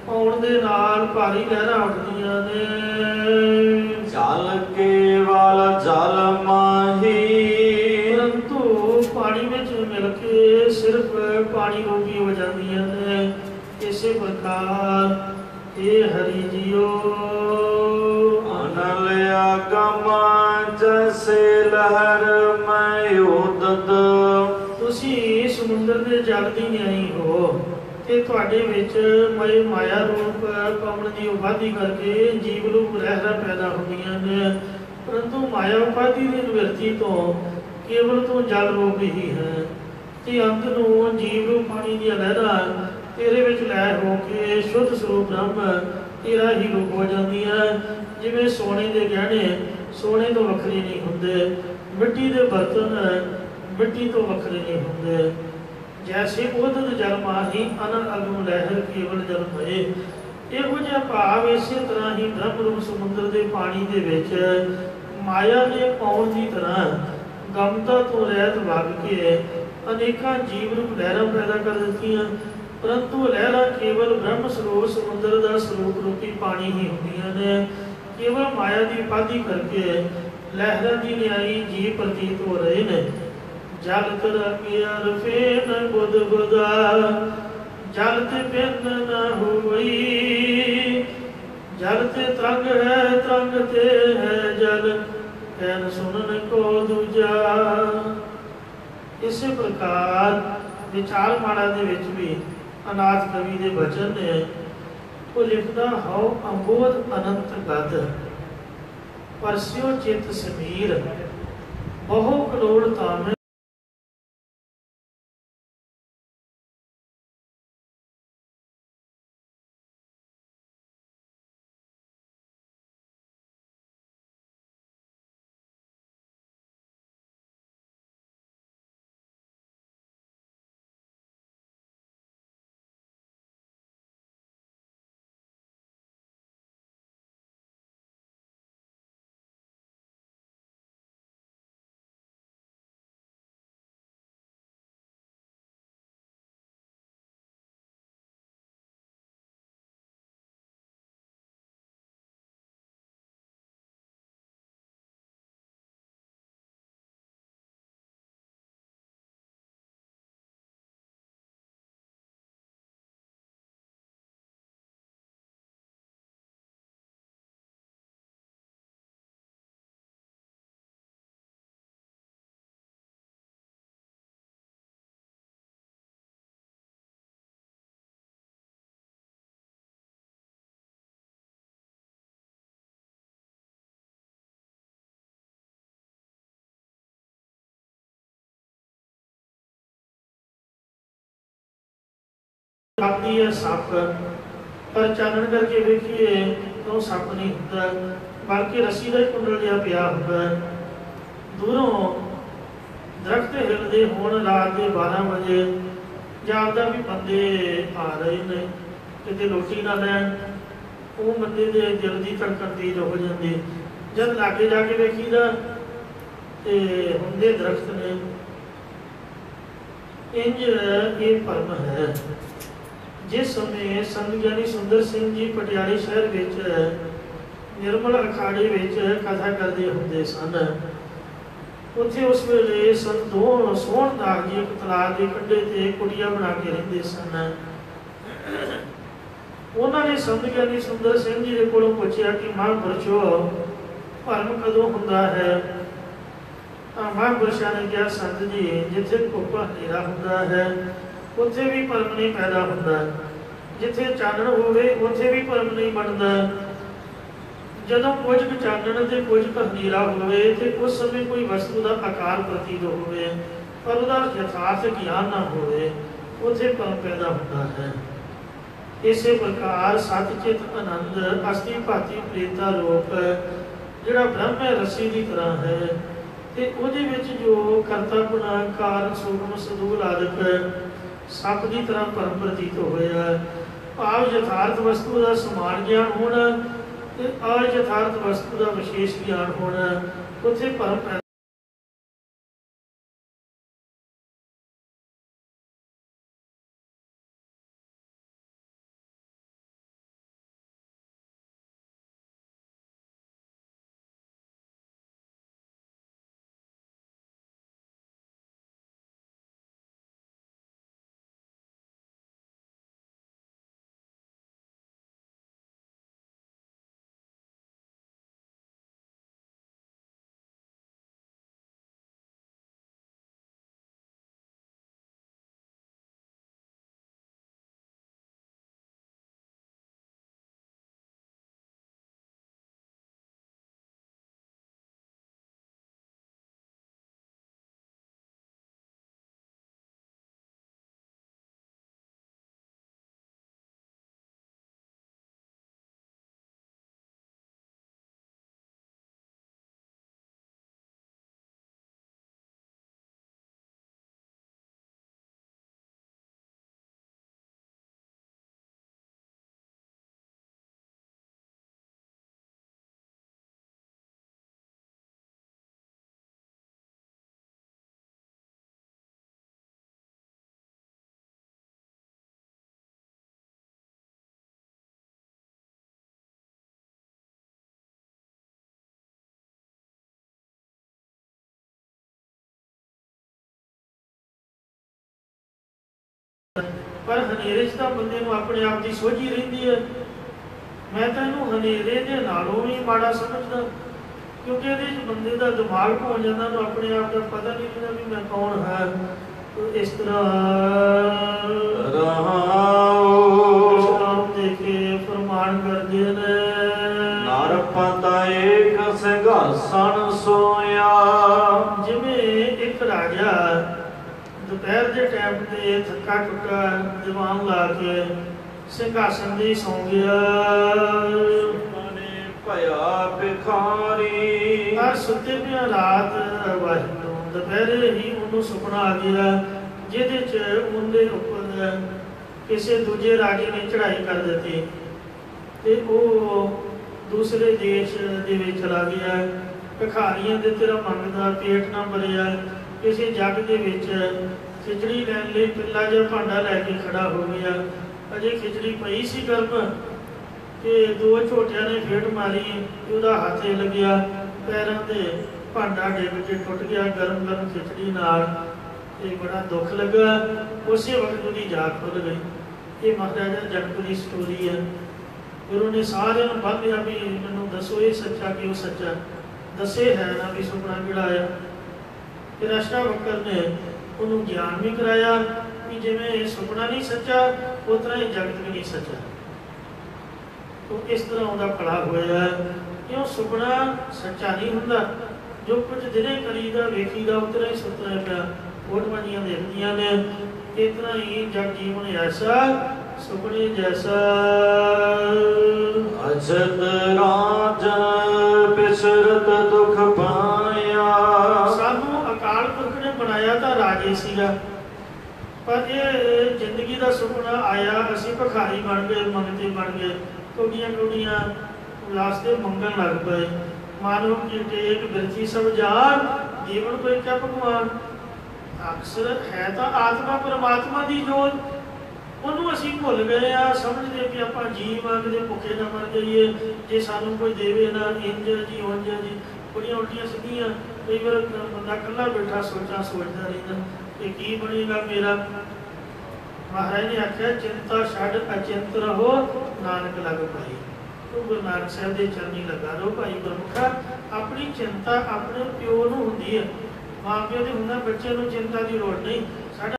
ਆਉਣ ਦੇ ਨਾਲ ਭਾਰੀ ਲਹਿਰਾਂ ਉੱਠਦੀਆਂ ਨੇ। जल केवल जल माही, ਪਰੰਤੂ ਪਾਣੀ ਵਿੱਚ ਮਿਲ ਕੇ ਸਿਰਫ ਪਾਣੀ ਰੂਪੀ ਹੋ ਜਾਂਦੀਆਂ ਨੇ। ਇਸੇ ਪ੍ਰਕਾਰ ਇਹ ਹਰੀ ਜੀਓ अनल अगम जैसे लहर में उदत। ਤੁਸੀਂ ਸਮੁੰਦਰ ਦੇ ਜਲ ਦੀ ਨਿਆਈ ਹੋ ਤੇ ਤੁਹਾਡੇ ਵਿੱਚ ਮਈ ਮਾਇਆ ਰੂਪ ਪਵਨ ਦੀ ਉਪਾਧੀ ਕਰਕੇ ਜੀਵ ਰੂਪ ਲਹਿਰਾਂ ਪੈਦਾ ਹੁੰਦੀਆਂ ਨੇ। ਪਰੰਤੂ ਮਾਇਆ ਉਪਾਧੀ ਦੀ ਨਿਵਰਤੀ ਤੋਂ ਕੇਵਲ ਤੋਂ ਜਲ ਰੂਪ ਹੀ ਹੈ ਤੇ ਅੰਤ ਨੂੰ ਜੀਵ ਰੂਪ ਪਾਣੀ ਦੀਆਂ ਲਹਿਰਾਂ ਤੇਰੇ ਵਿੱਚ ਲੈ ਹੋ ਕੇ ਸ਼ੁੱਧ ਸਰੂਪ ਬ੍ਰਹਮ ਤੇਰਾ ਹੀ ਰੂਪ ਹੋ ਜਾਂਦੀ ਹੈ। ਜਿਵੇਂ ਸੋਨੇ ਦੇ ਗਹਿਣੇ ਸੋਨੇ ਤੋਂ ਵੱਖਰੇ ਨਹੀਂ ਹੁੰਦੇ, ਮਿੱਟੀ ਦੇ ਬਰਤਨ ਮਿੱਟੀ ਤੋਂ ਵੱਖਰੇ ਨਹੀਂ ਹੁੰਦੇ। ਜੈਸੇ ਉਦਤ ਜਲ ਮਾਹੀ ਅਨੰਦ ਅਗਮ ਲਹਿਰ ਕੇਵਲ ਜਲ ਭਏ। ਇਹੋ ਜਿਹਾ ਭਾਵ ਇਸੇ ਤਰ੍ਹਾਂ ਹੀ ਬ੍ਰਹਮ ਰੂਪ ਸਮੁੰਦਰ ਦੇ ਪਾਣੀ ਦੇ ਵਿੱਚ ਮਾਇਆ ਦੇ ਪਾਉਣ ਦੀ ਤਰ੍ਹਾਂ ਗਮਤਾ ਤੋਂ ਰਹਿਤ ਵਗ ਕੇ ਅਨੇਕਾਂ ਜੀਵ ਰੂਪ ਲਹਿਰਾਂ ਪੈਦਾ ਕਰ ਦਿੱਤੀਆਂ। ਪਰੰਤੂ ਲਹਿਰਾਂ ਕੇਵਲ ਬ੍ਰਹਮ ਸਰੋਵਰ ਸਮੁੰਦਰ ਦਾ ਸਰੂਪ ਰੂਪੀ ਪਾਣੀ ਹੀ ਹੁੰਦੀਆਂ ਨੇ। ਕੇਵਲ ਮਾਇਆ ਦੀ ਉਪਾਧੀ ਕਰਕੇ ਲਹਿਰਾਂ ਦੀ ਨਿਆਈ ਜੀਵ ਪ੍ਰਤੀਤ ਹੋ ਰਹੇ ਨੇ। ਜਲ ਕਰ ਪਿਆਰ ਫੇਨ ਬੁੱਧ ਬੁਦਾ ਜਲ ਤੇ ਬਿਨ ਨਾ ਹੋਈ। ਜਲ ਤੇ ਤਰੰਗ ਹੈ ਤਰੰਗ ਤੇ ਹੈ ਜਲ ਕਹਿਨ ਸੁਣਨ ਕੋ ਦੂਜਾ। ਇਸੇ ਪ੍ਰਕਾਰ ਵਿਚਾਰ ਮਾੜਾ ਦੇ ਵਿੱਚ ਵੀ ਅਨਾਥ ਕਵੀ ਦੇ ਬਚਨ ਨੇ वो लिखदा हौ अंबोध अनंत गद परस्यो चित समीर बहु करोड़ तामे आती है सप पर चानन करके देखिए तो सप नहीं होता बल्कि रस्सी का कुंडल जिहा पिया होता दूरों दरख्त हिलते होण रात के 12 बजे जापदा भी बंदे आ रहे ने किते रोटी ना लैन वो बंदे दे दिल की धड़कन तेज हो जाती जब लागे जाके देखीदा ते हुंदे दरख्त ने इंज ये भरम है। जिस समय संत ज्ञानी सुंदर सिंह जी पटियाली शहर विच निर्मल अखाड़े विच कथा करते होंदे सन उत्थे उस वेले संत सोहणदास जी एक तलाब के कंढे ते कुटिया बना के रहिंदे सन। उन्होंने संत ज्ञानी सुंदर सिंह जी के कोलों पूछा कि महापुरुषो भरम कदों हुंदा है। महापुरुषों ने कहा संत जी जिथे कुप्पा हनेरा हुंदा है उत्थे भी भरम नहीं पैदा होता जिथे चानण होवे उत्थे भी भरम नहीं बनता जदों कुछ चानण ते कुछ हनेरा होवे ते उस समय कोई वस्तु का आकार प्रतीत होवे पर उसका यथार्थ ज्ञान ना होवे उत्थे भरम पैदा होता है। इस प्रकार सतचित आनंद अस्थि भाती प्रेता रूप जिहड़ा ब्रह्म है रस्सी की तरह है ते उहदे विच जो करतापना कारण सूक्ष्म सदूल आदि सप की तरह परम प्रतीत होया भाव यथार्थ वस्तु का समान ज्ञान होना ते अयथार्थ वस्तु का विशेष ज्ञान होना उत्थे भरम पैदा पर हनेरे तो बंदे को अपने आप की सोझी रही है। मैं तो इनू हनेरे के नालों भी माड़ा समझदा क्योंकि ये बंदे का दिमाग हो जाता तो अपने आप का पता नहीं लगता भी मैं कौन है। तो इस तरह देखे फरमा दोपहर के टाइम से थका टुटा दीवान ला के सिंघासन से सौ गया। भया भिखारी हर सुते पिया रात वाहिगुरू दोपहरे ही उन्होंने सुपना आ गया जिहदे च उनके उपर किसी दूजे राजे ने चढ़ाई कर दी ते वो दूसरे देश दे विच चला गया। भिखारियों के तेरा मंगदा पेट ना भरिया किसी जग के विच खिचड़ी लैन लई पिल्ला जिहा भांडा लैके खड़ा हो गया। अजे खिचड़ी पई सी गर्म कि दो झोटिया ने फेट मारी उसका हाथ लग्या पैरों से भांडा डिग के टुट गया गर्म गर्म खिचड़ी नाल। ते बड़ा दुख लगा। उस वक्त उसकी जाग खुल गई। ये महाराजा जनक की स्टोरी है। फिर उन्हें सारे बन लिया भी मैनू दसो ये सच्चा कि वो सच्चा दसे है ना भी सुपना किहड़ा आया। फिर अष्टावक्र ने उन्होंने ज्ञान भी कराया कि जिवें सुपना नहीं सच्चा उस तरह ही जगत भी नहीं सच्चा। तो इस तरह उनका भला होया क्यों सुपना सच्चा नहीं हुंदा। जो कुछ दिने करीदा वेखीदा उतना ही सुतना पिया फोटवानियां देखदियां ने। इतना ही जग जीवन ऐसा सुपने जैसा। अजत राज बिसरत दुख पाया। सानू अकाल पुरख ने बनाया था राजे सीगा पर ये जिंदगी का सुपना आया असी भिखारी बन गए मंगते बन गए टोडियां टोडियां वास्ते मंगन लग पे। मानव की टेक बिरथी सब जान जीवन कोई क्या भगवान। अक्सर है तो आत्मा परमात्मा की जोत उन्होंने असी भुल गए आ समझते कि आप जीव आ कि भुखे ना मर जाइए जे सानू कोई देवे ना इंज जी उंज जी बड़िया उल्टियां सीधियां। कई बार बंदा कला बैठा सोचा सोचता रहता कि की बनेगा मेरा। महाराज ने आख्या चिंता छड्ड अचिंत रहो नानक लग पाई। तो गुरु नानक साहब के चरनी लगा रहो भाई गुरमुखा। अपनी चिंता अपने प्यो नूं हुंदी है मां प्यो की हुंदा बच्चे नूं चिंता की लोड़ नहीं। साडा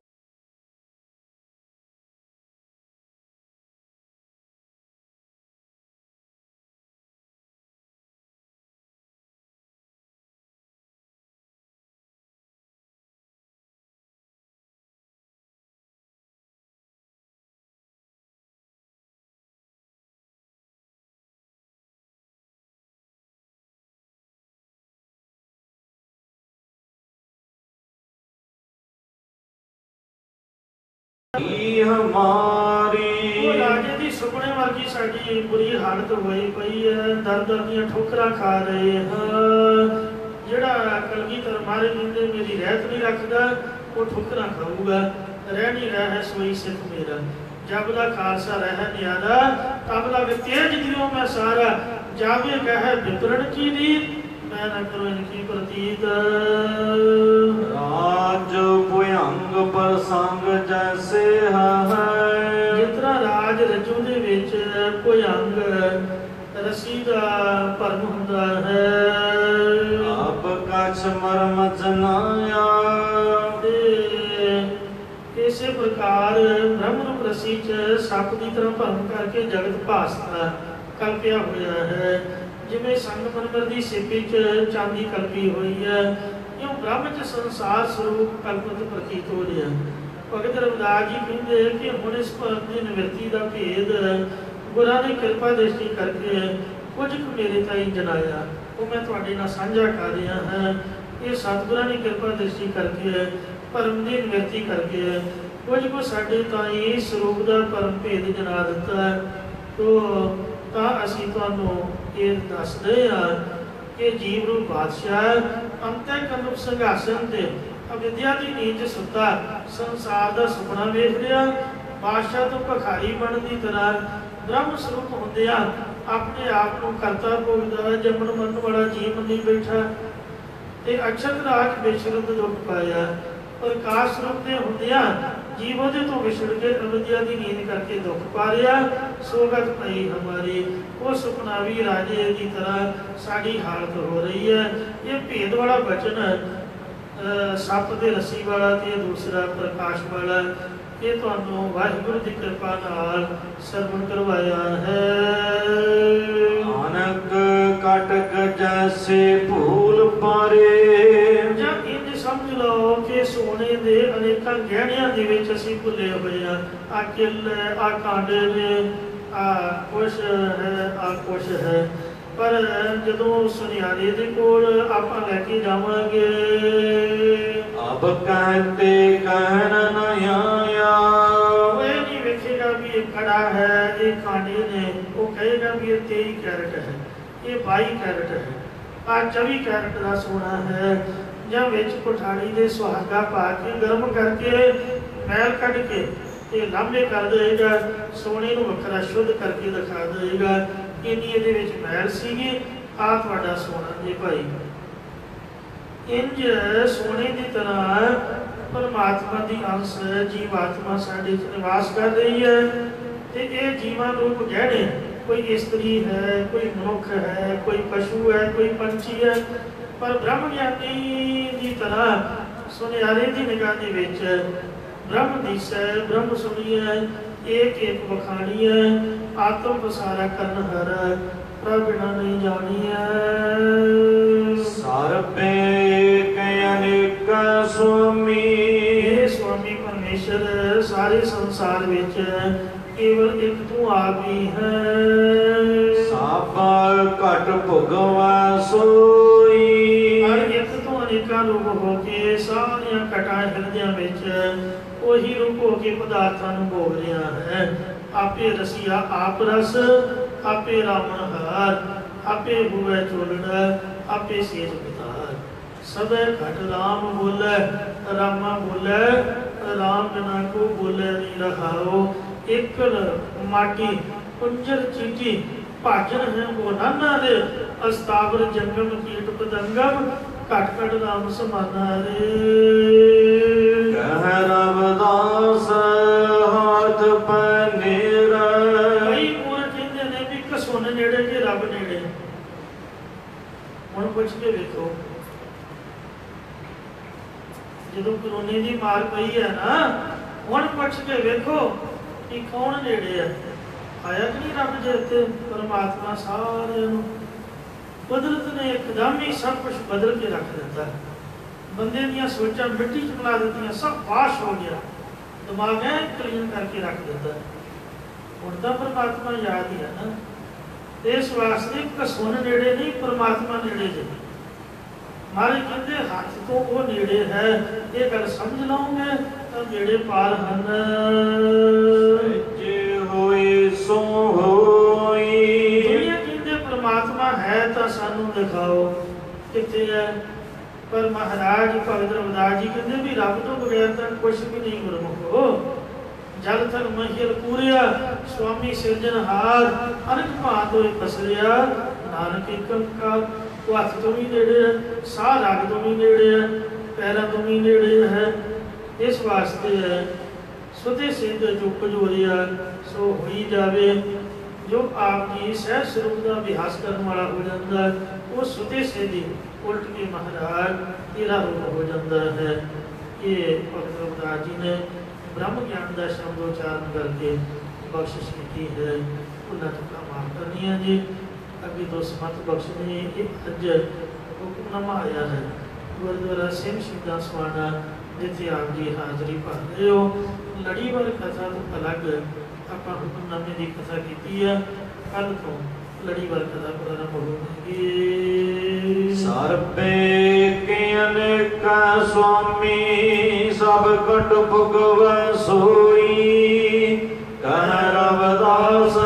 हमारी राजे की सुपने वर्गी साडी बुरी हालत हुई पई है। दर दर दी ठोकरां खा रहे हैं। जिहड़ा कलगीधर मारे जिंदे मेरी रहत नहीं रखदा वो ठोकरां खाऊगा। रह नहीं रहा है सोई सिख मेरा जब दा खालसा रह न्यारा तब लग तेज दियो मैं सारा। जावे कह वितरण की रीत मैं न करो इनकी प्रतीत। राज भुयंग प्रसंग जैसे है। जितना राज रजू दे विच भुयंग रसी दा भरम हुंदा है। अब कछ मरम जनाया। इसे प्रकार ब्रह्म रूप रसी च सप की तरह भरम करके जगत भासता कल्पिया होया है। जिमें संगमरमर की सिपी च चांदी कल्पी हुई है यूं ब्रह्म च संसार स्वरूप कल्पित प्रतीत हो रहा। भगत रविदास जी कहते कि हुण इस भरम की निवृत्ति का भेद गुरां ने कृपा दृष्टि करके कुछ मेरे ताईं जनाया वो मैं तुहाडे नाल साझा कर रहा है। ये सतगुरां ने कृपा दृष्टि करके भरम की निवृत्ति करके कुछ साडे ताईं स्वरूप का परम भेद जना दिता। तो असी तुहानूं ये दसदे हां कि जीव रूप बादशाह अंतः कनुप संघासन ते अविद्या की नींद सुता संसार का सुपना वेख लिया। बादशाह तो भिखारी बनने की तरह ब्रह्म स्वरूप होंदिया अपने आप को करता भोगदा जमन मन वाला जीव नहीं बैठा। ते अक्षर राज बेशरद दुख पाया प्रकाश रूप के होंदिया जीव ਉਹਦੇ ਤੋਂ ਵਿਛੜ ਕੇ ਅਵਿਦਿਆ ਦੀ ਨੀਂਦ ਕਰਕੇ ਦੁੱਖ ਪਾ ਰਿਹਾ। ਸੋਗਤ ਪਈ ਹਮਾਰੀ ਉਹ ਸੁਪਨਾਵੀ ਰਾਜੇ ਦੀ ਤਰ੍ਹਾਂ ਸਾਡੀ ਹਾਲਤ ਹੋ ਰਹੀ ਹੈ। ਇਹ ਭੇਦ ਵਾਲਾ ਬਚਨ ਸੱਪ ਦੇ ਰੱਸੀ ਵਾਲਾ ਤੇ ਦੂਸਰਾ ਪ੍ਰਕਾਸ਼ ਵਾਲਾ ਇਹ ਤੁਹਾਨੂੰ ਵਾਹਿਗੁਰੂ ਦੀ ਕਿਰਪਾ ਨਾਲ ਸਰਵਣ ਕਰਵਾਇਆ ਹੈ। ਨਾਨਕ ਕਟਕ ਜੈਸੇ ਭੂਲ ਪਾਰੇ। ਜਾਂ ਇੰਜ ਸਮਝ ਲਓ ਕਿ ਸੋਨੇ ਦੇ ਅਨੇਕਾਂ ਗਹਿਣਿਆਂ ਦੇ ਵਿੱਚ ਅਸੀਂ ਭੁੱਲੇ ਹੋਏ ਆ। ਆ ਕਿੱਲ ਹੈ, ਆ ਕਾਂਡੇ ਨੇ, ਆ ਕੁਛ ਹੈ, ਆ ਕੁਛ ਹੈ। ਪਰ ਜਦੋਂ ਸੁਨਿਆਰੇ ਦੇ ਕੋਲ ਆਪਾਂ ਲੈ ਕੇ ਜਾਵਾਂਗੇ, ਅਬ ਕਹਿੰਦੇ ਕਹਿਣ ਨ ਆਇਆ। ਉਹ ਇਹ ਨਹੀਂ ਵੇਖੇਗਾ ਵੀ ਇਹ ਕੜਾ ਹੈ, ਇਹ ਕਾਂਡੇ ਨੇ। ਉਹ ਕਹੇਗਾ ਵੀ ਇਹ 23 ਕੈਰਟ ਹੈ, ਇਹ 22 ਕੈਰਟ ਹੈ, ਆ 24 ਕੈਰਟ ਦਾ ਸੋਨਾ ਹੈ। ਜਾਂ ਵਿੱਚ ਕੁਠਾੜੀ ਦੇ ਸੁਹਾਗਾ ਪਾ ਕੇ ਗਰਮ ਕਰਕੇ ਮੈਲ ਕੱਢ ਕੇ ਤੇ ਲਾਂਭੇ ਕਰ ਦੇਗਾ। ਸੋਨੇ ਨੂੰ ਵੱਖਰਾ ਸ਼ੁੱਧ ਕਰਕੇ ਦਿਖਾ ਦੇਗਾ, ਇੰਨੀ ਇਹਦੇ ਵਿੱਚ ਮੈਲ ਸੀਗੀ, ਆ ਤੁਹਾਡਾ ਸੋਨਾ ਜੀ ਭਾਈ। ਇੰਜ ਸੋਨੇ ਦੀ ਤਰ੍ਹਾਂ ਪਰਮਾਤਮਾ ਦੀ ਅੰਸ਼ ਜੀਵਾਤਮਾ ਸਾਡੇ ਚ ਨਿਵਾਸ ਕਰ ਰਹੀ ਹੈ। ਤੇ ਇਹ ਜੀਵਾਂ ਰੂਪ ਗਹਿਣੇ, ਕੋਈ ਇਸਤਰੀ ਹੈ, ਕੋਈ ਮਨੁੱਖ ਹੈ, ਕੋਈ ਪਸ਼ੂ ਹੈ, ਕੋਈ ਪੰਛੀ ਹੈ। ਪਰ ਬ੍ਰਹਮ ਗਿਆਨੀ ਦੀ ਤਰ੍ਹਾਂ ਸੁਨਿਆਰੇ ਦੀ ਨਿਗਾਹ ਦੇ ਵਿੱਚ ਬ੍ਰਹਮ ਦਿਸੈ, ਬ੍ਰਹਮ ਸੁਣੀਐ, ਏਕ ਏਕ ਵਖਾਣੀ ਹੈ। ਆਤਮ ਪਸਾਰਾ ਕਰਨ ਹਰ ਪ੍ਰਭ ਬਿਨਾ ਨਹੀਂ ਜਾਣੀਐ। ਸਰਬੇ ਕੈ ਅਨੇਕ ਸੁਆਮੀ। ਇਹ ਸੁਆਮੀ ਪਰਮੇਸ਼ਰ ਸਾਰੇ ਸੰਸਾਰ ਵਿੱਚ ਕੇਵਲ ਇੱਕ ਤੂੰ ਆਪ ਹੀ ਹੈ। ਸਭ ਘਟ ਭੁਗਵੈ ਸੋਈ। ਹਰ ਇੱਕ ਤੋਂ ਅਨੇਕਾਂ ਰੂਪ ਹੋ ਕੇ ਸਾਰੀਆਂ ਘਟਾਂ ਹਿਰਦਿਆਂ ਵਿੱਚ ਉਹੀ ਰੂਪ ਹੋ ਕੇ ਪਦਾਰਥਾਂ ਨੂੰ ਭੋਗ ਰਿਹਾ ਹੈ। ਆਪੇ ਰਸੀਆ ਆਪ ਰਸ, ਆਪੇ ਰਾਵਣ ਹਾਰ, ਆਪੇ ਹੋਵੇ ਚੋਲੜਾ, ਆਪੇ ਸੇਜ ਪਿਤਾਰ। ਸਭੇ ਘਟ ਰਾਮ ਬੋਲੇ, ਰਾਮਾ ਬੋਲੇ, ਰਾਮ ਬਿਨਾ ਕੋ ਬੋਲੇ ਨਹੀਂ ਰਹਾਓ। ਇੱਕ ਮਾਟੀ ਕੁੰਜਰ ਚੀਟੀ ਭਾਜਨ ਹੈ ਉਹ ਨਾਨਾ ਦੇ। ਅਸਤਾਵਰ ਜੰਗਮ ਕੀਟ ਪਤੰਗਮ, ਘਟ ਘਟ ਰਾਮ ਸਮਾਨਾ ਰੇ। ਕਹਿ ਰਵਿਦਾਸ ਹਾਥ ਪਨੇਰਾ। ਕਈ ਮੂਰਖ ਕਹਿੰਦੇ ਨੇ ਵੀ ਘਸੁੰਨ ਨੇੜੇ ਕਿ ਰੱਬ ਨੇੜੇ। ਹੁਣ ਪੁੱਛ ਕੇ ਵੇਖੋ, ਜਦੋਂ ਕਰੋਨੇ ਦੀ ਮਾਰ ਪਈ ਹੈ ਨਾ, ਹੁਣ ਪੁੱਛ ਕੇ ਵੇਖੋ ਕਿ ਕੌਣ ਨੇੜੇ ਹੈ। ਆਇਆ ਕਿ ਨਹੀਂ ਰੱਬ ਦੇ ਉੱਤੇ ਪਰਮਾਤਮਾ ਸਾਰਿਆਂ ਨੂੰ। ਕੁਦਰਤ ਨੇ ਇੱਕਦਮ ਹੀ ਸਭ ਕੁਝ ਬਦਲ ਕੇ ਰੱਖ ਦਿੱਤਾ। ਬੰਦੇ ਦੀਆਂ ਸੋਚਾਂ ਮਿੱਟੀ 'ਚ ਬਣਾ ਦਿੱਤੀਆਂ, ਸਭ ਵਾਸ਼ ਹੋ ਗਿਆ, ਦਿਮਾਗ ਐ ਕਲੀਨ ਕਰਕੇ ਰੱਖ ਦਿੱਤਾ। ਹੁਣ ਤਾਂ ਪਰਮਾਤਮਾ ਯਾਦ ਹੀ ਹੈ ਨਾ। ਇਸ ਵਾਸਤੇ ਘਸੁੰਨ ਨੇੜੇ ਨਹੀਂ, ਪਰਮਾਤਮਾ ਨੇੜੇ ਜੇ। ਮਾਰੇ ਕਹਿੰਦੇ ਹੱਥ ਤੋਂ ਉਹ ਨੇੜੇ ਹੈ। ਇਹ ਗੱਲ ਸਮਝ ਲਓਗੇ ਤਾਂ ਨੇੜੇ ਪਾਰ ਹਨ। ਜੇ ਹੋਏ ਸੋ ਹੋਈ। ਦੁਨੀਆ ਕਹਿੰਦੇ ਪਰਮਾਤਮਾ ਹੈ ਤਾਂ ਸਾਨੂੰ ਦਿਖਾਓ ਕਿੱਥੇ ਹੈ। ਪਰ ਮਹਾਰਾਜ ਭਗਤ ਰਵਿਦਾਸ ਜੀ ਕਹਿੰਦੇ ਵੀ ਰੱਬ ਤੋਂ ਬਗੈਰ ਤਾਂ ਕੁਛ ਵੀ ਨਹੀਂ ਗੁਰਮੁਖੋ। ਜਲ ਥਲ ਮਹੀਲ ਪੂਰਿਆ, ਸੁਆਮੀ ਸਿਰਜਣਹਾਰ, ਅਨੇਕ ਭਾਂਤ ਹੋਏ ਪਸਰਿਆ। ਨਾਨਕ ਏਕੰਕਾਰ। ਉਹ ਹੱਥ ਤੋਂ ਵੀ ਨੇੜੇ ਹੈ, ਸਾਹ ਰਗ ਤੋਂ ਵੀ ਨੇੜੇ ਹੈ, ਪੈਰਾਂ ਤੋਂ ਵੀ ਨੇੜੇ ਹੈ। ਇਸ ਵਾਸਤੇ ਹੈ ਸੁਤੇ ਸਿੱਧ ਜੋ ਕੁਝ ਹੋ ਰਿਹਾ ਸੋ ਹੋਈ ਜਾਵੇ। ਜੋ ਆਪ ਜੀ ਸਹਿ ਸਰੂਪ ਦਾ ਅਭਿਆਸ ਕਰਨ ਵਾਲਾ ਹੋ ਜਾਂਦਾ, ਉਹ ਸੁਤੇ ਸਿੱਧੀ ਉਲਟ ਕੇ ਮਹਾਰਾਜ ਤੇਰਾ ਰੂਪ ਹੋ ਜਾਂਦਾ ਹੈ। ਇਹ ਭਗਤ ਰਵਿਦਾਸ ਜੀ ਨੇ ਬ੍ਰਹਮ ਗਿਆਨ ਦਾ ਸ਼ਬਦ ਉਚਾਰਨ ਕਰਕੇ ਬਖਸ਼ਿਸ਼ ਕੀਤੀ ਹੈ। ਉਹਨਾਂ ਤੋਂ ਮਾਫ ਕਰਨੀ ਹੈ ਜੀ। ਅੱਗੇ ਤੋਂ ਸਮਤ ਬਖਸ਼ਣੀ। ਇਹ ਅੱਜ ਹੁਕਮਨਾਮਾ ਆਇਆ ਹੈ ਗੁਰਦੁਆਰਾ ਸਿੰਘ ਸ਼ਹੀਦਾਂ ਸਵਾਣਾ, ਜਿੱਥੇ ਆਪ ਜੀ ਹਾਜ਼ਰੀ ਭਰ ਰਹੇ ਹੋ। ਲੜੀਵਾਰ ਕਥਾ ਤੋਂ ਅਲੱਗ ਆਪਾਂ ਹੁਕਮਨਾਮੇ ਦੀ ਕਥਾ ਕੀਤੀ ਹੈ। ਕੱਲ੍ਹ ਤੋਂ ਲੜੀਵਾਰ ਕਥਾ ਪ੍ਰਾਰੰਭ ਹੋਵੇਗੀ। ਸਰਬੇ ਕੇ ਅਨੇਕ ਸੁਆਮੀ, ਸਭ ਘਟ ਭੁਗਵੈ ਸੋਈ। ਕਹਿ ਰਵਿਦਾਸ